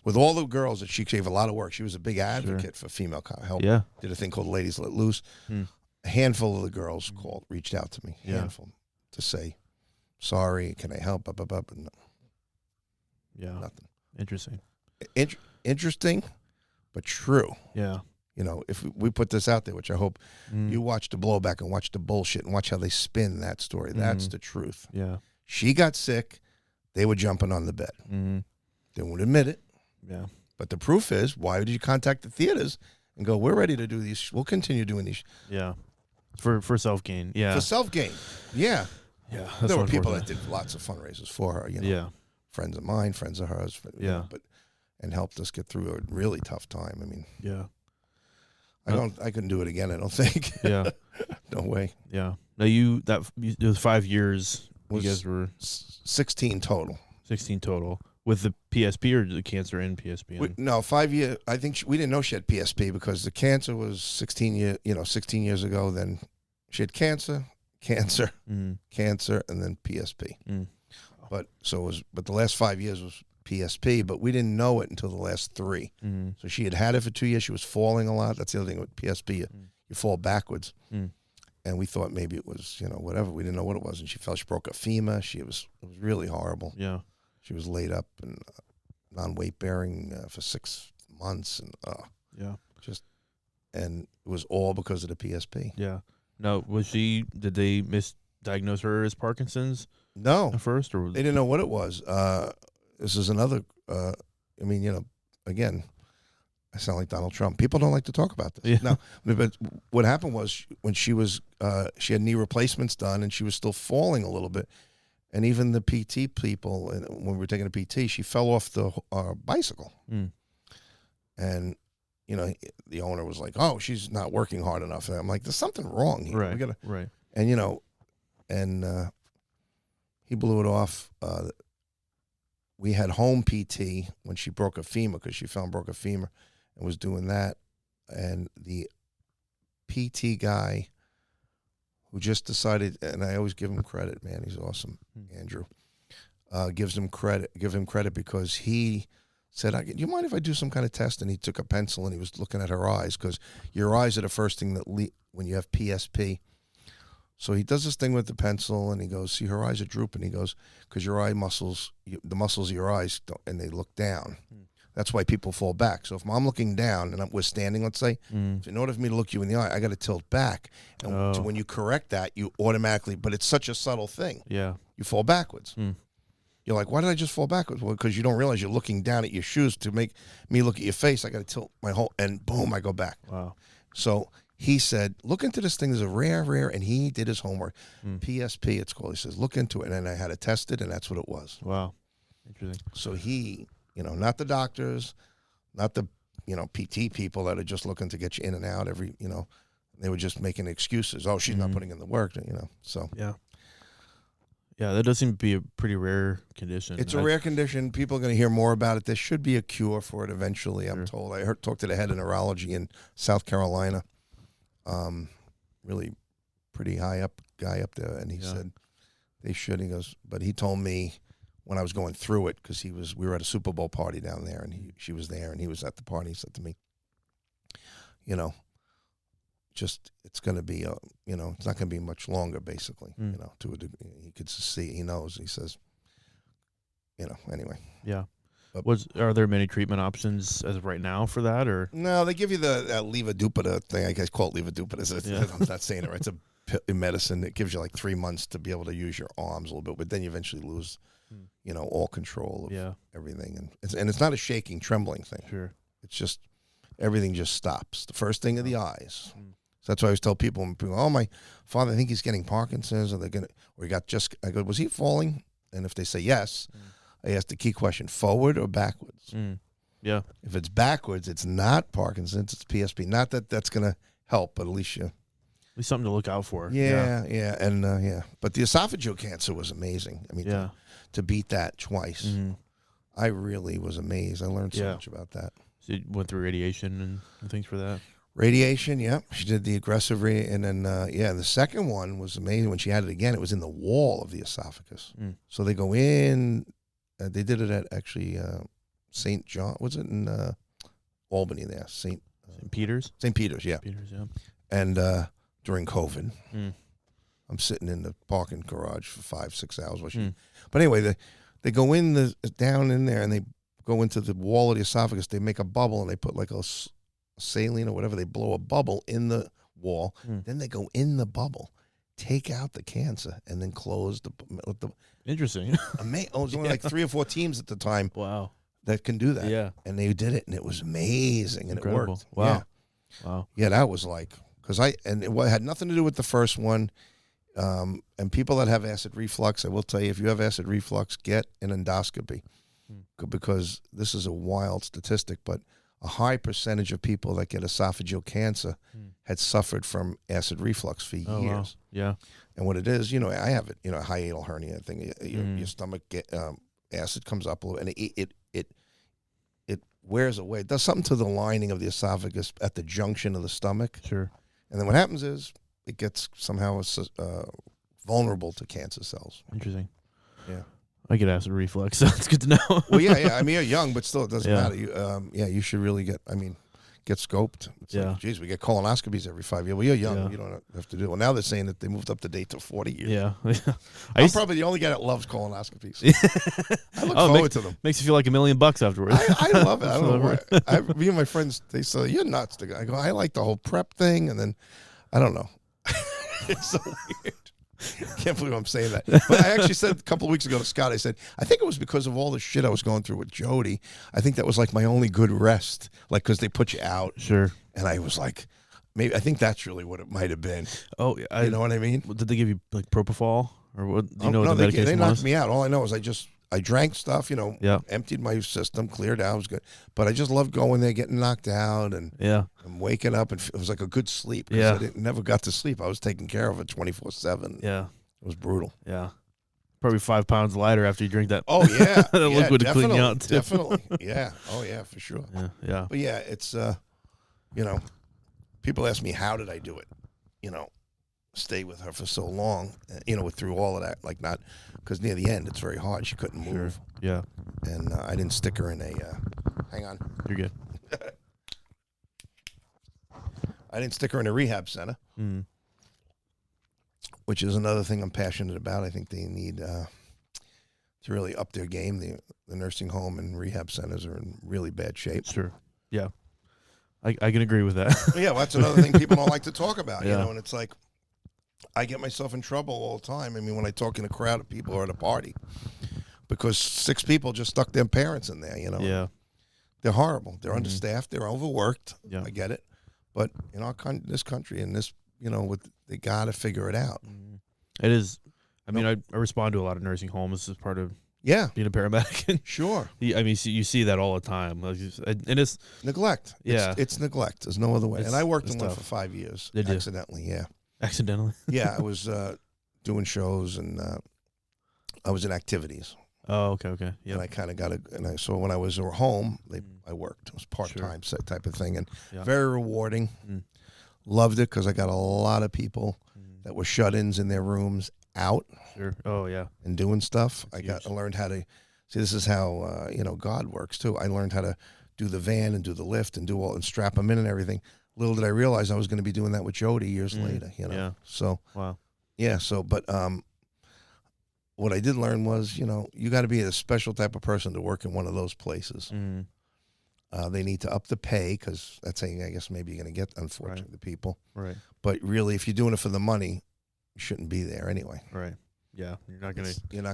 with all the girls that she gave a lot of work, she was a big advocate for female help. Yeah. Did a thing called Ladies Let Loose. A handful of the girls reached out to me, handful, to say, sorry, can I help? But no. Yeah. Nothing. Interesting. Interesting, but true. Yeah. If we put this out there, which I hope you watch the blowback and watch the bullshit and watch how they spin that story. That's the truth. Yeah. She got sick. They were jumping on the bed. They won't admit it. Yeah. But the proof is, why did you contact the theaters and go, we're ready to do these. We'll continue doing these. Yeah. For self-gain. Yeah. For self-gain. Yeah. Yeah. There were people that did lots of fundraisers for her, Yeah. friends of mine, friends of hers. Yeah. And helped us get through a really tough time. I mean, yeah. I couldn't do it again, I don't think. Yeah. No way. Yeah. Now it was 5 years. You guys were 16 total. 16 total with the PSP or the cancer and PSP. No, 5 years. I think we didn't know she had PSP because the cancer was 16 years ago. Then she had cancer, cancer, and then PSP. But the last 5 years was PSP, but we didn't know it until the last 3. So she had it for 2 years. She was falling a lot. That's the other thing with PSP. You fall backwards. And we thought maybe it was, whatever. We didn't know what it was. And she broke her femur. It was really horrible. Yeah. She was laid up and non-weight bearing for 6 months. And and it was all because of the PSP. Yeah. Now, did they misdiagnose her as Parkinson's? No. At first? Or they didn't know what it was. This is another, again, I sound like Donald Trump. People don't like to talk about this. Yeah. No, but what happened was when she had knee replacements done and she was still falling a little bit. And even the PT people, when we were taking a PT, she fell off the bicycle. And, the owner was like, oh, she's not working hard enough. And I'm like, there's something wrong here. Right, right. And, he blew it off. We had home PT when she broke a femur because she broke a femur and was doing that. And the PT guy who just decided, and I always give him credit, man, he's awesome, Andrew, give him credit because he said, do you mind if I do some kind of test? And he took a pencil and he was looking at her eyes because your eyes are the first thing that when you have PSP. So he does this thing with the pencil, and he goes, see, her eyes are drooping. He goes, because your eye muscles, the muscles of your eyes, and they look down. That's why people fall back. So if I'm looking down and we're standing, let's say, so in order for me to look you in the eye, I got to tilt back. And when you correct that, you automatically, but it's such a subtle thing. Yeah. You fall backwards. You're like, why did I just fall backwards? Well, because you don't realize you're looking down at your shoes to make me look at your face. I got to tilt my whole, and boom, I go back. Wow. So he said, look into this thing. There's a rare, and he did his homework. PSP, it's called. He says, look into it. And then I had it tested, and that's what it was. Wow. Interesting. So he, not the doctors, not the, PT people that are just looking to get you in and out they were just making excuses. Oh, she's not putting in the work, so. Yeah. Yeah, that does seem to be a pretty rare condition. It's a rare condition. People are going to hear more about it. There should be a cure for it eventually, I'm told. I talked to the head of neurology in South Carolina. Really pretty high up guy up there, and he said they should. He goes, but he told me when I was going through it because we were at a Super Bowl party down there, and she was there, and he was at the party. He said to me, it's going to be it's not going to be much longer, basically. To a degree, he could see, he knows. He says, anyway. Yeah. Are there many treatment options as of right now for that, or no? They give you the levodopa thing. I guess call it levodopa. I'm not saying it right. It's a medicine that gives you like 3 months to be able to use your arms a little bit, but then you eventually lose, all control of everything. And it's not a shaking, trembling thing. Sure, it's just everything just stops. The first thing are the eyes. So that's why I always tell people, when people, oh, my father, I think he's getting Parkinson's, I go, was he falling? And if they say yes. I asked the key question, forward or backwards? Yeah. If it's backwards, it's not Parkinson's, it's PSP. Not that that's going to help, but at least something to look out for. Yeah. And, But the esophageal cancer was amazing. I mean, to beat that twice, I really was amazed. I learned so much about that. So you went through radiation and things for that? Radiation, yeah. She did the aggressive and then, the second one was amazing. When she had it again, it was in the wall of the esophagus. So they go in... they did it at actually St. John. Was it in Albany there? St. Peter's? St. Peter's, yeah. Peter's, yeah. And during COVID, I'm sitting in the parking garage for 5-6 hours. But anyway, they go down in there and they go into the wall of the esophagus. They make a bubble and they put like a saline or whatever. They blow a bubble in the wall. Then they go in the bubble, take out the cancer, and then close the Interesting. It was only like 3 or 4 teams at the time. Wow. that can do that. Yeah. And they did it, and it was amazing, and Incredible. it worked. Wow. Yeah. Wow. Yeah, that was like, because it had nothing to do with the first one. And people that have acid reflux, I will tell you, if you have acid reflux, get an endoscopy, because this is a wild statistic, but a high percentage of people that get esophageal cancer had suffered from acid reflux for years. Wow. Yeah. And what it is, I have it, hiatal hernia thing. Your stomach acid comes up a little, and it wears away. It does something to the lining of the esophagus at the junction of the stomach. Sure. And then what happens is it gets somehow vulnerable to cancer cells. Interesting. Yeah. I get acid reflux, so it's good to know. Well, yeah. I mean, you're young, but still, it doesn't matter. You should really get scoped. It's like, geez, we get colonoscopies every 5 years. Well, you're young. Yeah. You don't have to do it. Well, now they're saying that they moved up the date to 40 years. Yeah. I'm probably the only guy that loves colonoscopies. I look forward to them. Makes you feel like $1 million afterwards. I love it. I don't know why. Me and my friends, they say, you're nuts. I go, I like the whole prep thing, and then, I don't know. It's so weird. Can't believe I'm saying that. But I actually said a couple of weeks ago to Scott, I said, I think it was because of all the shit I was going through with Jody. I think that was like my only good rest, like because they put you out. Sure. And I was like, maybe I think that's really what it might have been. Oh, you know what I mean? Did they give you like propofol or what? Do you know no, what the medication they knocked was? me out. All I know is I drank stuff, emptied my system, cleared out, it was good. But I just loved going there, getting knocked out, and waking up, and it was like a good sleep. Yeah. I never got to sleep. I was taking care of it 24/7. Yeah. It was brutal. Yeah. Probably 5 pounds lighter after you drink that. Oh, yeah. The liquid to clean you out, too. Definitely. Yeah. Oh, yeah, for sure. Yeah. Yeah. But, yeah, it's, people ask me, how did I do it? Stay with her for so long, through all of that, like not, because near the end, it's very hard. She couldn't move. Sure. Yeah. And I didn't stick her in hang on. You're good. I didn't stick her in a rehab center, which is another thing I'm passionate about. I think they need to really up their game. The nursing home and rehab centers are in really bad shape. Sure. Yeah. I can agree with that. Yeah, well, that's another thing people don't like to talk about, Yeah. and it's like, I get myself in trouble all the time. I mean, when I talk in a crowd of people or at a party, because 6 people just stuck their parents in there, Yeah. They're horrible. They're understaffed. They're overworked. Yeah. I get it. But in this country and this, they got to figure it out. It is. I mean, I respond to a lot of nursing homes as part of being a paramedic. Sure. I mean, you see that all the time. And it's neglect. Yeah. It's neglect. There's no other way. And I worked in one tough. for 5 years. Did you? Accidentally, yeah. Accidentally? Yeah, I was doing shows, and I was in activities. Oh, okay. Yeah. And I kind of so when I was at home, I worked. It was part-time type of thing, and very rewarding. Loved it because I got a lot of people that were shut-ins in their rooms out. Sure. Oh, yeah. And doing stuff. I learned how to see. This is how God works too. I learned how to do the van and do the lift and and strap them in and everything. Little did I realize I was going to be doing that with Jody years later. Yeah. So wow. Yeah. So, but what I did learn was, you got to be a special type of person to work in one of those places. They need to up the pay because that's how I guess maybe you're going to get, unfortunately, the people. Right. But really, if you're doing it for the money, you shouldn't be there anyway. Right. Yeah. You're not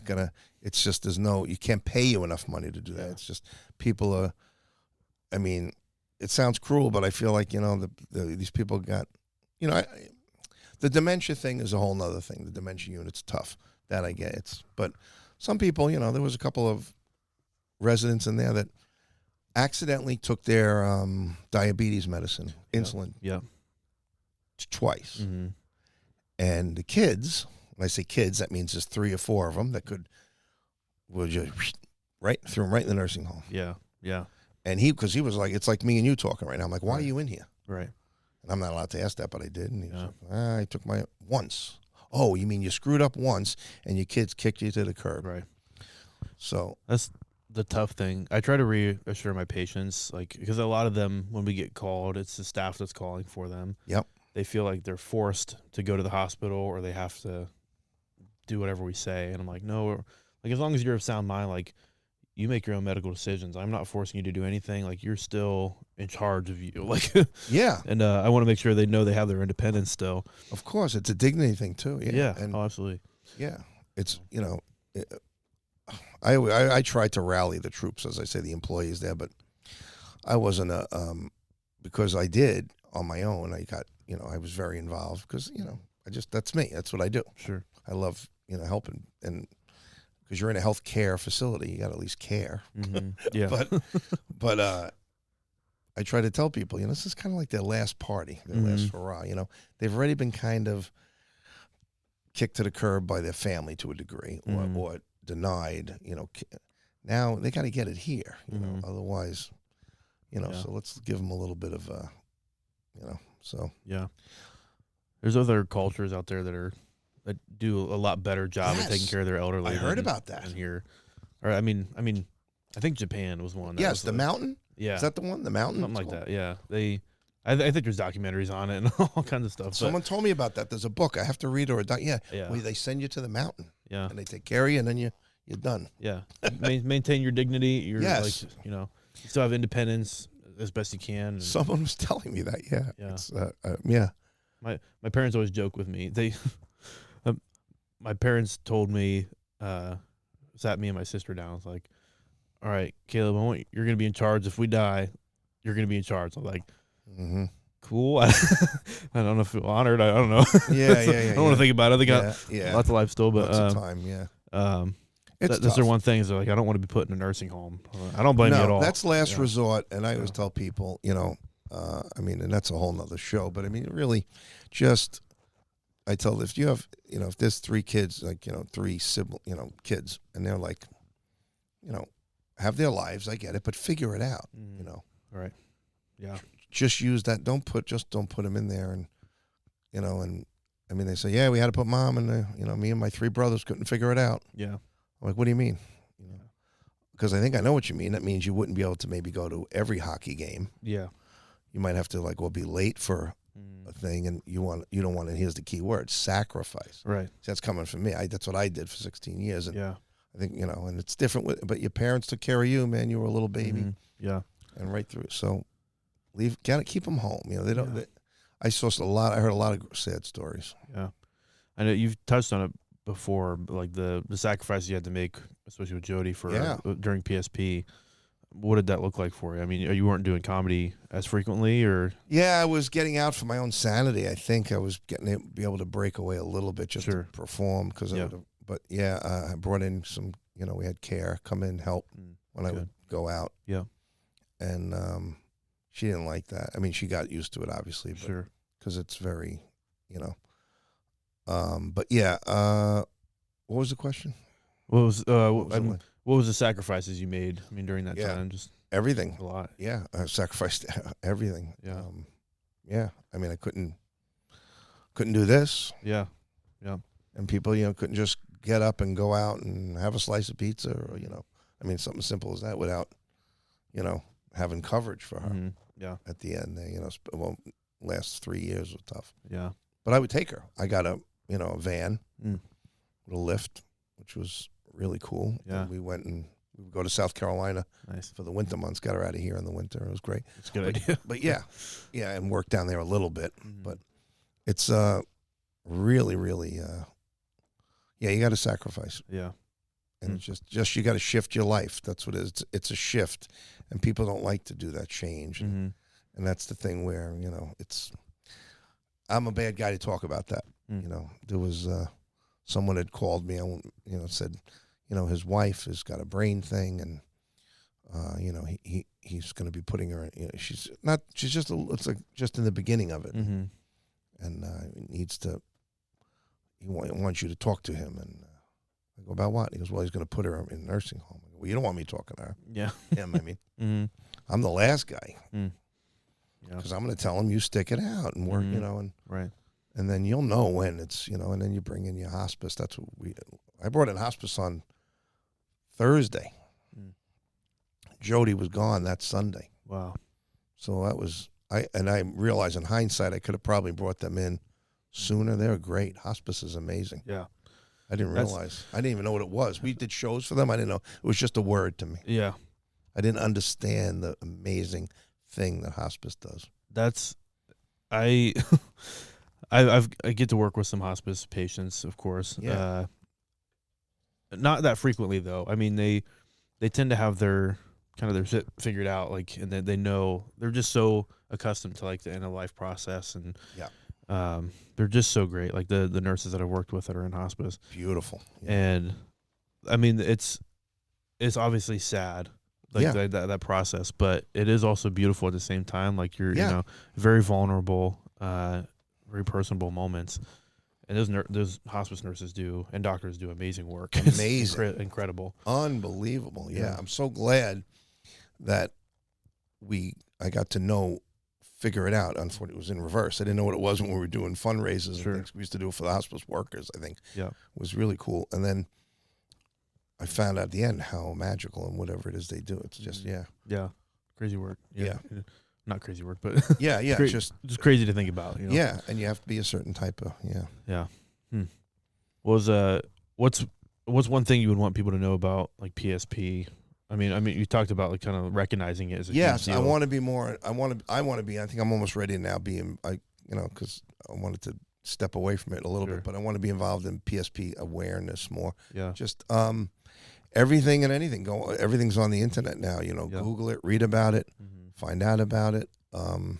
going to. It's just you can't pay you enough money to do that. It's just people are. I mean, it sounds cruel, but I feel like these people got, the dementia thing is a whole nother thing. The dementia unit's tough. That I get. But some people, there was a couple of residents in there that accidentally took their diabetes medicine, insulin, twice. And the kids, when I say kids, that means there's 3 or 4 of them that would just threw them right in the nursing home. Yeah, yeah. And because he was like, it's like me and you talking right now. I'm like, why are you in here? Right. And I'm not allowed to ask that, but I did. And he was like, I took my once. Oh, you mean you screwed up once and your kids kicked you to the curb? Right. So that's the tough thing. I try to reassure my patients, because a lot of them, when we get called, it's the staff that's calling for them. Yep. They feel like they're forced to go to the hospital or they have to do whatever we say. And I'm like, no, as long as you're of sound mind, you make your own medical decisions. I'm not forcing you to do anything. You're still in charge of you. Yeah. And I want to make sure they know they have their independence still. Of course. It's a dignity thing too. Yeah. Yeah. And absolutely. Yeah. It's, I tried to rally the troops, as I say, the employees there, but I wasn't because I did on my own. I got, I was very involved because, that's me. That's what I do. Sure. I love, helping, and because you're in a health care facility, you got to at least care. Mm-hmm. Yeah. but I try to tell people, this is kind of like their last party, their last hurrah. They've already been kind of kicked to the curb by their family to a degree, or denied. Now they got to get it here. Otherwise, So let's give them a little bit of, So yeah. There's other cultures out there that do a lot better job of taking care of their elderly. I heard about that here. Or I mean, I think Japan was one. Yes, the mountain. Yeah, is that the one? The mountain, something like that. Yeah, I think there's documentaries on it and all kinds of stuff. Someone told me about that. There's a book I have to read, or where they send you to the mountain. Yeah, and they take care of you, and then you're done. Yeah, maintain your dignity. You're you still have independence as best you can. And someone was telling me that. Yeah, yeah, it's, My parents always joke with me. My parents told me, sat me and my sister down. It's like, all right, Caleb, you're going to be in charge. If we die, you're going to be in charge. I'm like, cool. I don't know if I feel honored. I don't know. Yeah. I don't want to think about it. They got lots of life still, but lots of time. Yeah. That's their one thing. Is like, I don't want to be put in a nursing home. I don't blame you at all. That's last resort. And I always tell people, and that's a whole nother show, but really just, I tell if you have, if there's 3 kids, like, 3 sibling, kids, and they're like, have their lives, I get it, but figure it out, Right. Yeah. Just use that. Don't put them in there. And, they say, yeah, we had to put mom and, me and my 3 brothers couldn't figure it out. Yeah. I'm like, what do you mean? Because I think I know what you mean. That means you wouldn't be able to maybe go to every hockey game. Yeah. You might have to be late for a thing, and you don't want to. Here's the key word: sacrifice. Right. So that's coming from me. That's what I did for 16 years, and I think and it's different. But your parents took care of you, man. You were a little baby. Yeah. And right through. So gotta keep them home. They don't. I saw a lot. I heard a lot of sad stories. Yeah. I know you've touched on it before, like the sacrifices you had to make, especially with Jody during PSP. What did that look like for you? I mean, you weren't doing comedy as frequently, or? Yeah, I was getting out for my own sanity. I think I was getting to be able to break away a little bit just to perform. I brought in some, we had Care come in, help when I would go out. Yeah. And she didn't like that. I mean, she got used to it, obviously. But, because it's very, But yeah, what was the question? What was the sacrifices you made? I mean, during that time, just everything. A lot. Yeah, I sacrificed everything. Yeah. I mean, I couldn't do this. Yeah. And people, couldn't just get up and go out and have a slice of pizza, or I mean, something simple as that without, having coverage for her. Mm-hmm. Yeah. At the end, last 3 years was tough. Yeah. But I would take her. I got a van with a lift, which was really cool. Yeah. And we went and we would go to South Carolina for the winter months. Got her out of here in the winter. It was great. It's a good idea. But yeah, and work down there a little bit. But it's really, really, you got to sacrifice. Yeah. And it's just you got to shift your life. That's what it is. It's a shift, and people don't like to do that change. And that's the thing where I'm a bad guy to talk about that. There was someone had called me, said, his wife has got a brain thing, and he's going to be putting her. She's just just in the beginning of it, and he wants you to talk to him. And I go, about what? He goes, well, he's going to put her in a nursing home. I go, well, you don't want me talking to her. Yeah, him. I mean, I'm the last guy. Because I'm going to tell him, you stick it out and work, and right. And then you'll know when it's, and then you bring in your hospice. That's what I brought in hospice on Thursday. Jody was gone that Sunday. Wow. So that was, I realize in hindsight, I could have probably brought them in sooner. They're great. Hospice is amazing. Yeah. I didn't realize. I didn't even know what it was. We did shows for them. I didn't know. It was just a word to me. Yeah. I didn't understand the amazing thing that hospice does. I get to work with some hospice patients, of course. Yeah. Not that frequently though. I mean, they tend to have their shit figured out, like, and then they know, they're just so accustomed to like the end of life process, and they're just so great. Like the nurses that I've worked with that are in hospice, beautiful. And I mean, it's obviously sad, like that process, but it is also beautiful at the same time. Like you're you know, very vulnerable, very personable moments. And those hospice nurses and doctors do amazing work. Amazing. Incredible. Unbelievable. Yeah. I'm so glad that I got to figure it out. Unfortunately, it was in reverse. I didn't know what it was when we were doing fundraisers and things. We used to do it for the hospice workers, I think. Yeah. It was really cool. And then I found out at the end how magical and whatever it is they do. It's just, Yeah. Crazy work. Yeah. Not crazy work, but yeah, just crazy to think about. You know? Yeah, and you have to be a certain type of Yeah. What's one thing you would want people to know about like PSP? I mean, you talked about like kind of recognizing it as a huge deal. I want to be more. I want to be. I think I'm almost ready now. Because I wanted to step away from it a little bit, but I want to be involved in PSP awareness more. Yeah. Just everything and anything. Everything's on the internet now. You know, Google it, read about it. Find out about it, and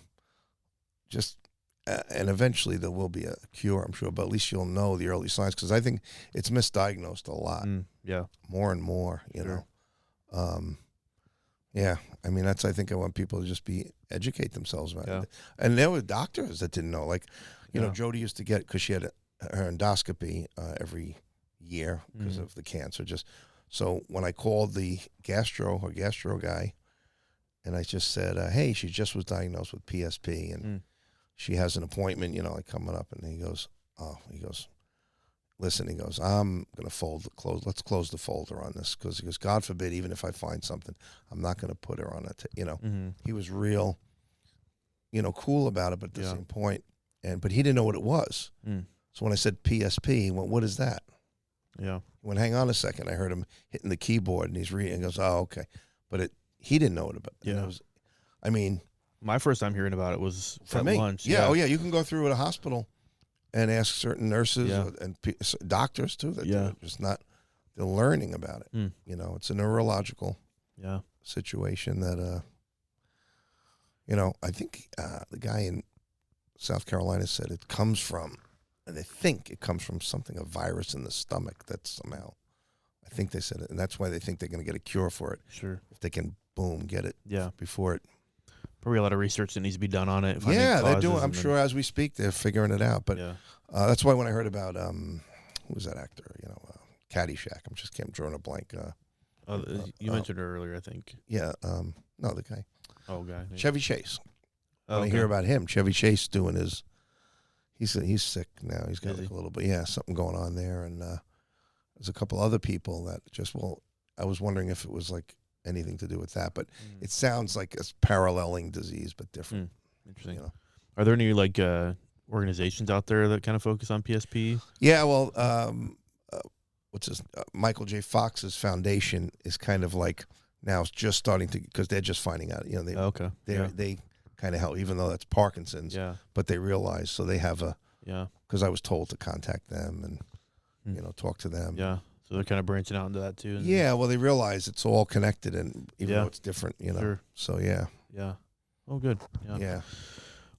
eventually there will be a cure, I'm sure, but at least you'll know the early signs, because I think it's misdiagnosed a lot. More and more, you know. I mean, I think I want people to just educate themselves about it. And there were doctors that didn't know, like, you know, Jody used to get, because she had her endoscopy every year because of the cancer. So when I called the gastro guy, and I just said, hey, she just was diagnosed with PSP, and she has an appointment, you know, like coming up. And he goes, listen, I'm going to let's close the folder on this, because he goes, God forbid, even if I find something, I'm not going to put her on it. You know, he was real, you know, cool about it, but at the same point, but he didn't know what it was. So when I said PSP, he went, what is that? Yeah. He went, hang on a second. I heard him hitting the keyboard, and he's reading, and goes, oh, okay. But he didn't know it about. Yeah. I mean, my first time hearing about it was at lunch. Yeah. Oh, yeah. You can go through at a hospital and ask certain nurses and doctors too. That they're just not. They're learning about it. You know, it's a neurological situation that. You know, I think the guy in South Carolina said it comes from, and they think it comes from a virus in the stomach that somehow. I think they said it, and that's why they think they're going to get a cure for it. Sure. If they can, get it. Yeah. Before it. Probably a lot of research that needs to be done on it. They're doing. I'm sure as we speak, they're figuring it out. But that's why when I heard about who was that actor? You know, Caddyshack. I'm drawing a blank. You mentioned her earlier, I think. Yeah. No, the guy. Oh, guy. Chevy Chase. When I hear about him, Chevy Chase doing his. He's sick now. He's got like a little bit. Yeah, something going on there, and there's a couple other people that just. Well, I was wondering if it was like anything to do with that, but it sounds like it's paralleling disease, but different. Interesting. You know? Are there any like organizations out there that kind of focus on PSP? Yeah, well, Michael J. Fox's foundation is kind of like now just starting to, because they're just finding out. You know, they kind of help, even though that's Parkinson's. Yeah. But they realize, so they have because I was told to contact them and you know, talk to them. Yeah. So they're kind of branching out into that too. Yeah, well, they realize it's all connected, and even though it's different, you know. Sure. So yeah. Oh, good. Yeah.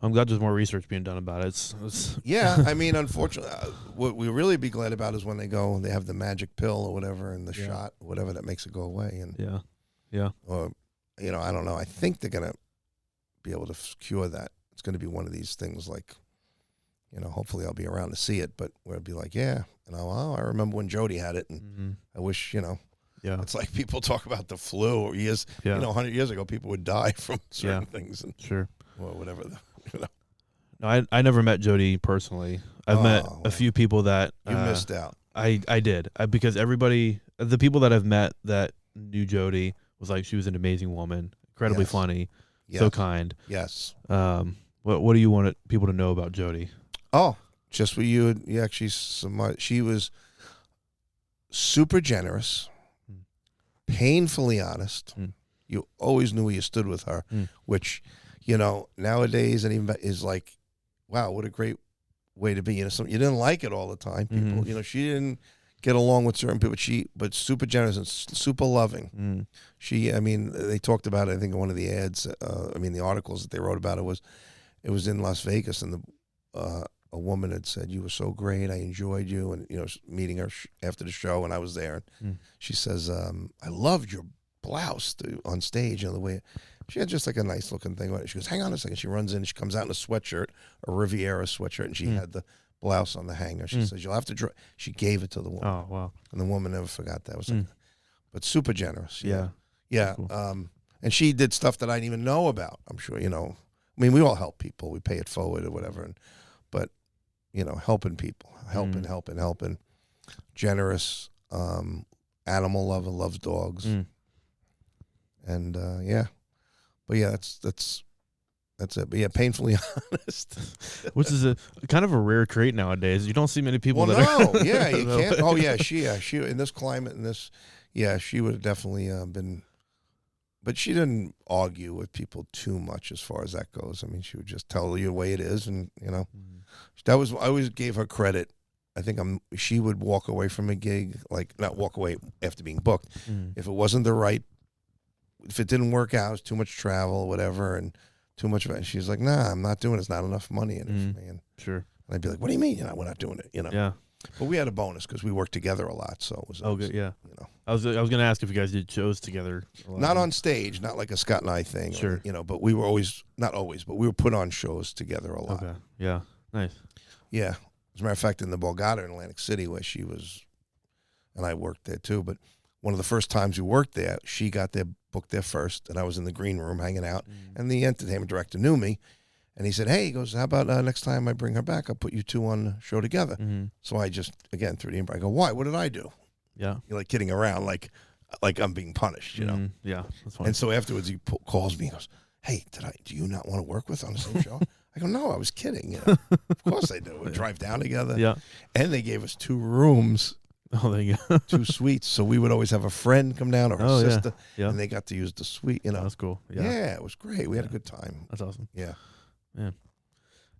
I'm glad there's more research being done about it. Yeah, I mean, unfortunately, what we really be glad about is when they go and they have the magic pill or whatever, and the shot, whatever that makes it go away. And or you know, I don't know. I think they're gonna be able to cure that. It's going to be one of these things like, you know, hopefully I'll be around to see it, but where it'd be like, I remember when Jody had it, and I wish, you know, it's like people talk about the flu, or you know, 100 years ago, people would die from certain things, and or whatever. You know. No, I never met Jody personally. I've met a few people that you missed out. I did because the people that I've met that knew Jody was like, she was an amazing woman, incredibly funny, so kind. Yes. What do you want people to know about Jody? Oh, just what you actually. She was super generous, painfully honest. You always knew where you stood with her, which, you know, nowadays and even is like, wow, what a great way to be. You know, you didn't like it all the time. People, you know, she didn't get along with certain people. But super generous and super loving. I mean, they talked about it, I think in one of the ads, the articles that they wrote about it was in Las Vegas, and a woman had said, "You were so great, I enjoyed you," and meeting her after the show, and I was there. She says, "I loved your blouse on stage, the way." She had just like a nice looking thing on it. She goes, "Hang on a second." She runs in, she comes out in a sweatshirt, a Riviera sweatshirt, and she had the blouse on the hanger. She says, "You'll have to She gave it to the woman. Oh, wow. And the woman never forgot that. It was like, but super generous. Yeah. Yeah. Cool. And she did stuff that I didn't even know about, I'm sure, I mean, we all help people. We pay it forward or whatever. But, helping people, helping. Generous, animal lover, loves dogs. And, yeah. But, yeah, that's it. But, yeah, painfully honest. Which is a kind of a rare trait nowadays. You don't see many people you that can't. Oh, yeah, she in this climate, she would have definitely been. But she didn't argue with people too much as far as that goes. I mean, she would just tell you the way it is, and I always gave her credit. I think she would walk away from a gig, like not walk away after being booked, if it wasn't if it didn't work out, it was too much travel, whatever, and too much of it. She's like, "Nah, I'm not doing it. It's not enough money in it for me." And sure. And I'd be like, "What do you mean? We're not doing it?" Yeah. But we had a bonus because we worked together a lot, so it was. Oh, good. Yeah. I was going to ask if you guys did shows together. Not on stage, not like a Scott and I thing. Sure. But we were not always, but we were put on shows together a lot. Okay. Yeah. Nice. Yeah. As a matter of fact, in the Borgata in Atlantic City, where she was, and I worked there too. But one of the first times we worked there, she got there, booked there first, and I was in the green room hanging out, and the entertainment director knew me. And he said, "Hey," he goes, "how about next time I bring her back, I'll put you two on the show together." So I just, again, through the improv, I go, "Why? What did I do?" Yeah. You're like kidding around, like I'm being punished, Yeah. That's funny. And so afterwards he calls me and goes, "Hey, do you not want to work with on the same show?" I go, "No, I was kidding. Of course I do. We'd drive down together." Yeah. And they gave us 2 rooms. Oh, there you go. 2 suites. So we would always have a friend come down or her sister. Yeah. And they got to use the suite, That's cool. Yeah, it was great. We had a good time. That's awesome. Yeah. Yeah.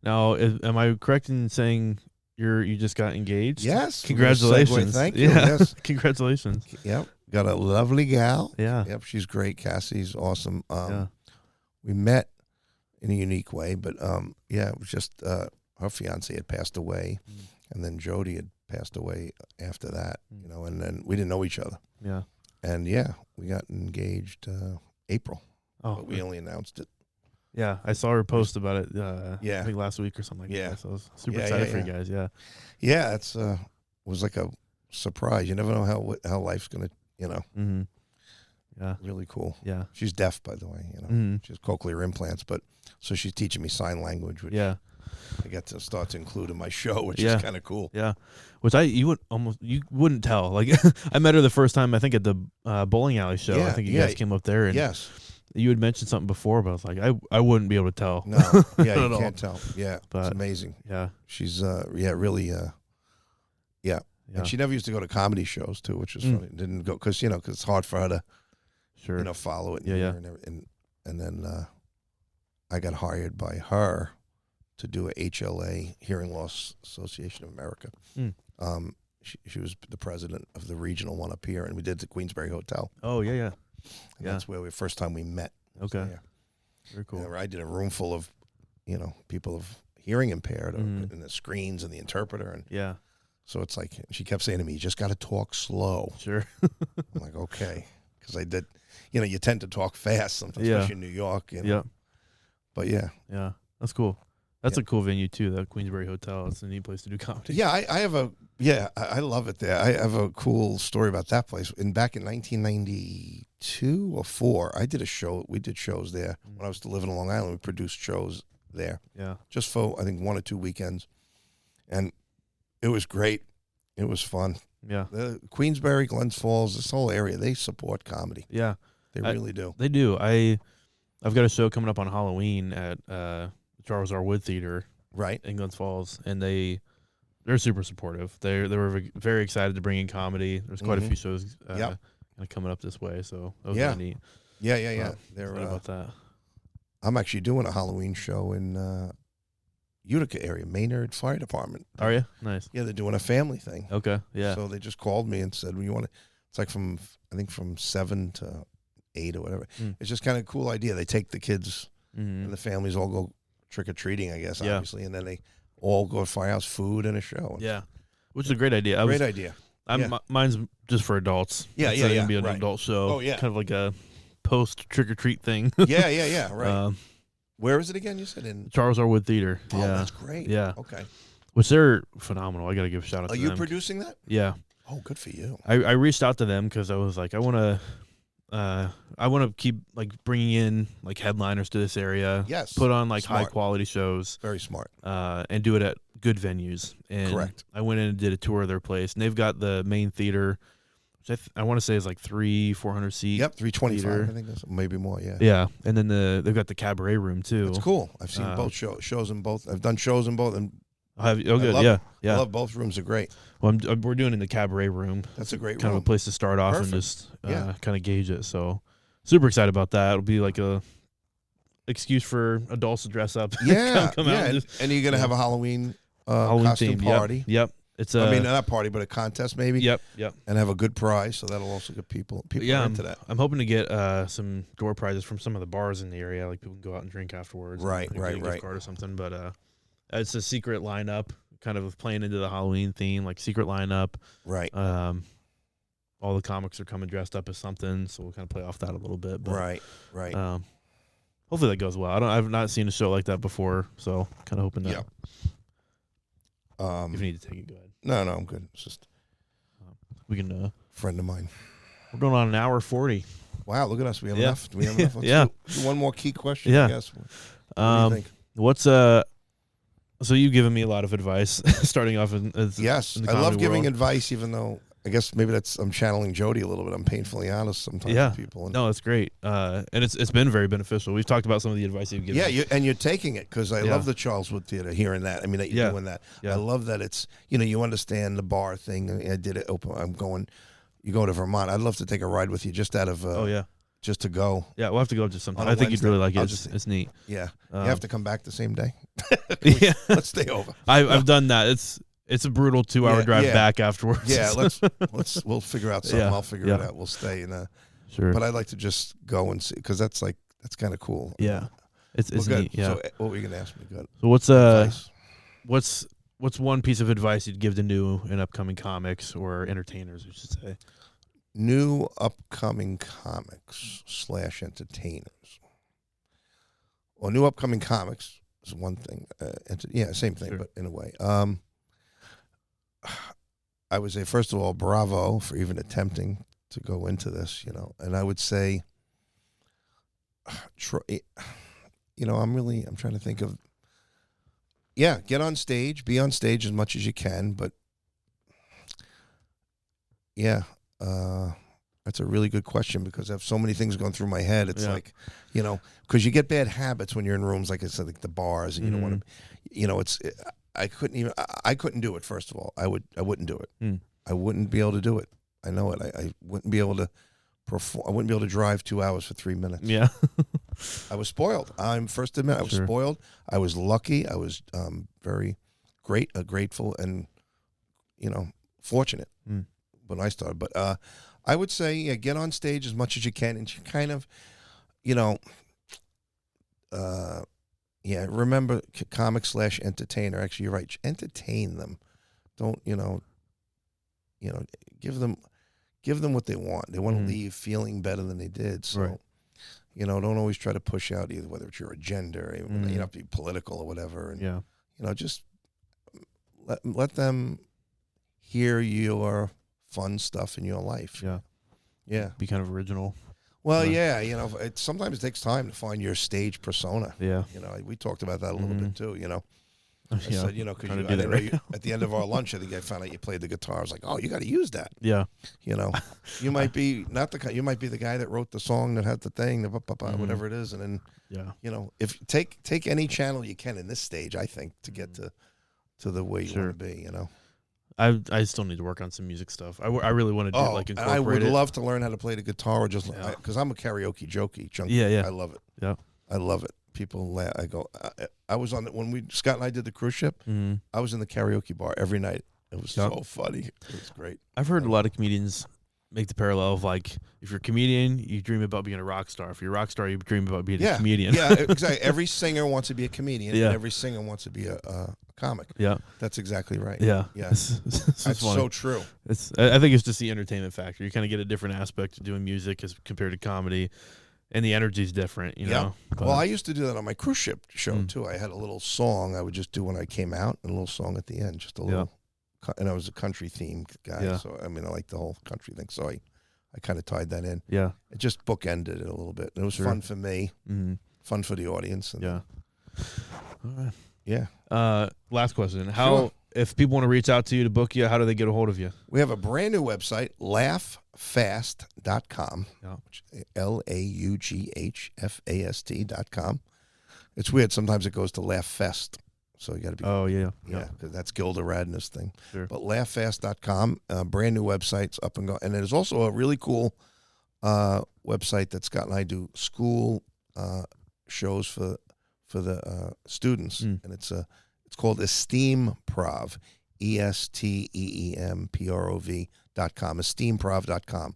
Now, am I correct in saying you just got engaged? Yes. Congratulations. Thank you. Yeah. Yes. Congratulations. Yep. Got a lovely gal. Yeah. Yep. She's great. Cassie's awesome. Yeah. We met in a unique way, but it was just her fiance had passed away, and then Jody had passed away after that, and then we didn't know each other. Yeah. And we got engaged April. Oh, but we only announced it. Yeah, I saw her post about it. Yeah. I think last week or something like that. So I was super Yeah, excited for you guys. Yeah. Yeah, it's was like a surprise. You never know how life's gonna, Yeah. Really cool. Yeah. She's deaf, by the way. She has cochlear implants, but so she's teaching me sign language, which I get to start to include in my show, which is kind of cool. Yeah, which you wouldn't tell. Like I met her the first time I think at the bowling alley show. Yeah, I think you guys came up there and yes, you had mentioned something before, but I was like, I wouldn't be able to tell. No, yeah, you can't tell. Yeah, but, it's amazing. Yeah, she's really yeah. And she never used to go to comedy shows too, which was funny. Didn't go because it's hard for her to follow it. And then I got hired by her to do a HLA, Hearing Loss Association of America. She was the president of the regional one up here, and we did the Queensberry Hotel. Oh, yeah. And that's where first time we met. Okay. So, very cool. And I did a room full of, people of hearing impaired, and the screens and the interpreter. And so it's like, she kept saying to me, "You just got to talk slow." Sure. I'm like, okay. Because I did, you tend to talk fast sometimes, especially in New York. Yeah. But yeah. Yeah, that's cool. That's a cool venue too, the Queensberry Hotel. It's a neat place to do comedy. Yeah, I have I love it there. I have a cool story about that place. Back in 1992 or 4, I did a show. We did shows there when I was still living on Long Island. We produced shows there. Yeah. Just for, I think, 1 or 2 weekends. And it was great. It was fun. Yeah. The Queensberry, Glens Falls, this whole area, they support comedy. Yeah. They really do. They do. I've got a show coming up on Halloween at Charles R. Wood Theater, right, in Glens Falls, and they're super supportive. They were very excited to bring in comedy. There's quite a few shows kind of coming up this way, so that was really neat. Yeah. They're about that. I'm actually doing a Halloween show in Utica area, Maynard Fire Department. Are you? Nice. Yeah, they're doing a family thing. Okay, yeah. So they just called me and said, "Well, you want to?" It's like from 7 to 8 or whatever. It's just kind of a cool idea. They take the kids and the families all go trick or treating, I guess, obviously, and then they all go to firehouse, food, and a show. Yeah, which is a great idea. Great idea. Mine's just for adults. Yeah, it's gonna be an adult show. Oh, yeah. Kind of like a post trick or treat thing. Yeah. Right. Where is it again? You said in Charles R. Wood Theater. Oh, yeah, that's great. Yeah. Okay. Which they're phenomenal. I got to give a shout out to them. Are you producing that? Yeah. Oh, good for you. I reached out to them because I was like, I want to keep like bringing in like headliners to this area. Yes. Put on like Smart. high quality shows. Very smart. And do it at good venues. And Correct. I went in and did a tour of their place, and they've got the main theater, which I want to say is like 300-400 seat. Yep, 325. theater. I think that's maybe more. Yeah. Yeah, and then they've got the cabaret room too. It's cool. I've seen both shows in both. I've done shows in both, and Good. I Yeah. love both rooms. Are great. Well, we're doing it in the cabaret room. That's a great kind room. of a place to start off. Perfect. And just kind of gauge it. So super excited about that. It'll be like a excuse for adults to dress up. Yeah, come out and you're gonna have a Halloween Halloween costume theme party. Yep. It's I mean, not party, but a contest maybe. Yep. And have a good prize, so that'll also get people into that. I'm hoping to get some door prizes from some of the bars in the area, like people can go out and drink afterwards. Right. Get a gift card or something. But it's a secret lineup, kind of playing into the Halloween theme, like secret lineup. Right. All the comics are coming dressed up as something, so we'll kind of play off that a little bit. But, Right. Hopefully that goes well. I've not seen a show like that before, so kind of hoping that. Yeah. If you need to take it, go ahead. No, I'm good. It's just we can. Friend of mine. We're going on an hour 40. Wow, look at us. We have enough. Do we have enough? Yeah. Do one more key question. Yeah. I guess. What do you think? What's so you've given me a lot of advice starting off Yes, in the I love comedy giving world. advice, even though I guess maybe I'm channeling Jody a little bit. I'm painfully honest sometimes with people. No, that's great. And it's been very beneficial. We've talked about some of the advice you've given. Yeah, and you're taking it because I love the Charles Wood Theater, hearing that. I mean, that you're doing that. Yeah. I love that it's, you understand the bar thing. I did it open. You go to Vermont. I'd love to take a ride with you just out of, just to go. Yeah, we'll have to go just sometime. On a I think you'd really like it. Wednesday. It's neat. Yeah. You have to come back the same day. Yeah. Let's stay over. I've done that. It's a brutal 2-hour drive back afterwards. Yeah, we'll figure out something. I'll figure it out. We'll stay sure. But I'd like to just go and see, because that's kind of cool. Yeah, it's good. neat. Yeah. So what were you gonna ask me? Good. So what's one piece of advice you'd give to new and upcoming comics or entertainers, I should say? New upcoming comics / entertainers. Well, new upcoming comics is one thing. Same thing, but in a way. I would say, first of all, bravo for even attempting to go into this, and I would say, I'm trying to think of, get on stage, be on stage as much as you can, but that's a really good question, because I have so many things going through my head. It's like, because you get bad habits when you're in rooms, like I said, like the bars, and you don't want to, I couldn't do it. First of all, I wouldn't do it. I wouldn't be able to do it. I know it. I wouldn't be able to perform. I wouldn't be able to drive 2 hours for 3 minutes. Yeah. I was spoiled. I'm first to admit, I was spoiled. I was lucky. I was very grateful and, fortunate when I started. But I would say, get on stage as much as you can, and you kind of, remember comic / entertainer. Actually, you're right. Entertain them. Don't, give them what they want. They want to leave feeling better than they did. So, don't always try to push out either, whether it's your agenda or you don't have to be political or whatever. And, just let them hear your fun stuff in your life. Yeah. Yeah. Be kind of original. Well, sometimes it takes time to find your stage persona. Yeah. We talked about that a little bit too, I said, because right at the end of our lunch, I think I found out you played the guitar. I was like, oh, you got to use that. Yeah. You might be you might be the guy that wrote the song that had the thing, whatever it is. And then, if take any channel you can in this stage, I think, to get to the way you want to be, I still need to work on some music stuff. I really want to do incorporate I would it. love to learn how to play the guitar, or just because I'm a karaoke junkie. Yeah. I love it. Yeah. I love it. people laugh. I go, I was on when Scott and I did the cruise ship. I was in the karaoke bar every night. It was so funny. It was great. I've heard a lot of comedians make the parallel of like, if you're a comedian, you dream about being a rock star. If you're a rock star, you dream about being a comedian. Yeah, exactly. Every singer wants to be a comedian, and every singer wants to be a comic. Yeah, that's exactly right. Yeah. That's so true. I think it's just the entertainment factor. You kind of get a different aspect to doing music as compared to comedy, and the energy's different. You know. But, well, I used to do that on my cruise ship show too. I had a little song I would just do when I came out, and a little song at the end, just a little. And I was a country themed guy, so I mean, I like the whole country thing. So I kind of tied that in. Yeah, it just bookended it a little bit. It was fun for me, fun for the audience. And, all right. Yeah. Last question: if people want to reach out to you to book you, how do they get a hold of you? We have a brand new website, laughfast.com. LAUGHFAST.com. It's weird. Sometimes it goes to Laugh Fest. So you got to be. Oh, yeah. Because that's Gilda Radner's thing. Sure. But laughfast.com, brand new website's up and going. And there's also a really cool website that Scott and I do school shows for the students. And it's called Esteem Prov, ESTEEMPROV.com, esteemprov.com.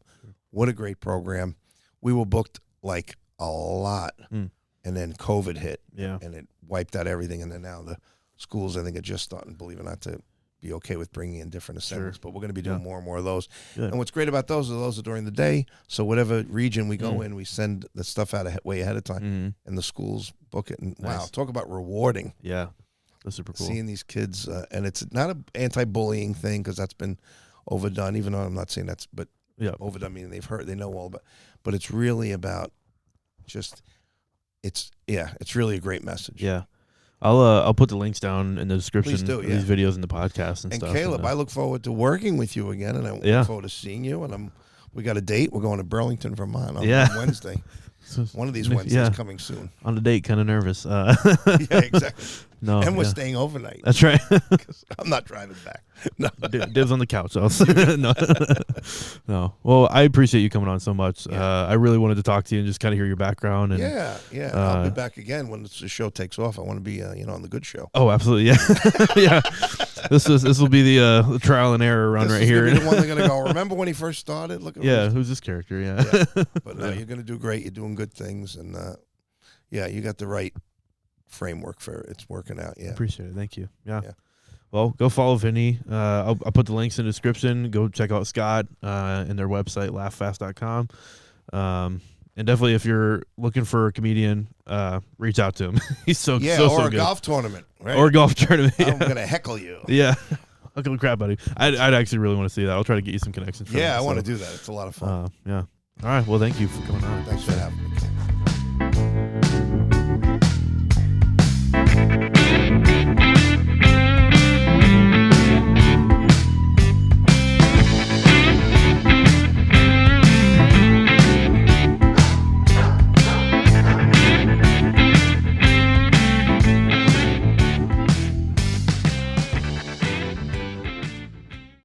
What a great program. We were booked like a lot. And then COVID hit. Yeah. And it wiped out everything. And then now the schools, I think, are just starting, believe it or not, to be okay with bringing in different assemblies. But we're going to be doing more and more of those. Good. And what's great about those are during the day. So whatever region we go in, we send the stuff out way ahead of time. And the schools book it. And wow, talk about rewarding. Yeah, that's super cool. Seeing these kids, and it's not an anti-bullying thing because that's been overdone, even though I'm not saying that's, but overdone meaning they know all about. But it's really about just, it's really a great message. Yeah. I'll put the links down in the description of these videos and the podcast and stuff. And Caleb, I look forward to working with you again, and I look forward to seeing you. And we got a date. We're going to Burlington, Vermont on Wednesday. One of these Wednesdays coming soon. On the date, kind of nervous. Yeah, exactly. No, and we're staying overnight. That's right. I'm not driving back. No, Dibs on the couch. No. Well, I appreciate you coming on so much. I really wanted to talk to you and just kind of hear your background. And, I'll be back again when the show takes off. I want to be, on the good show. Oh, absolutely. Yeah, yeah. This will be the trial and error run right here. The one they're gonna go. Remember when he first started? Look at who's this character? Yeah. But no, you're gonna do great. You're doing good things, and you got the right framework for it. It's working out. Yeah, appreciate it. Thank you. Yeah. Well, go follow Vinnie. I'll put the links in the description. Go check out Scott and their website, laughfast.com. And definitely, if you're looking for a comedian, reach out to him. He's so good. Or a golf tournament, right? Or a golf tournament. I'm gonna heckle you. Yeah. I'll kill the crap out of you. I'd actually really want to see that. I'll try to get you some connections. I want to do that. It's a lot of fun. Yeah. All right. Well, thank you for coming on. Thanks for having me.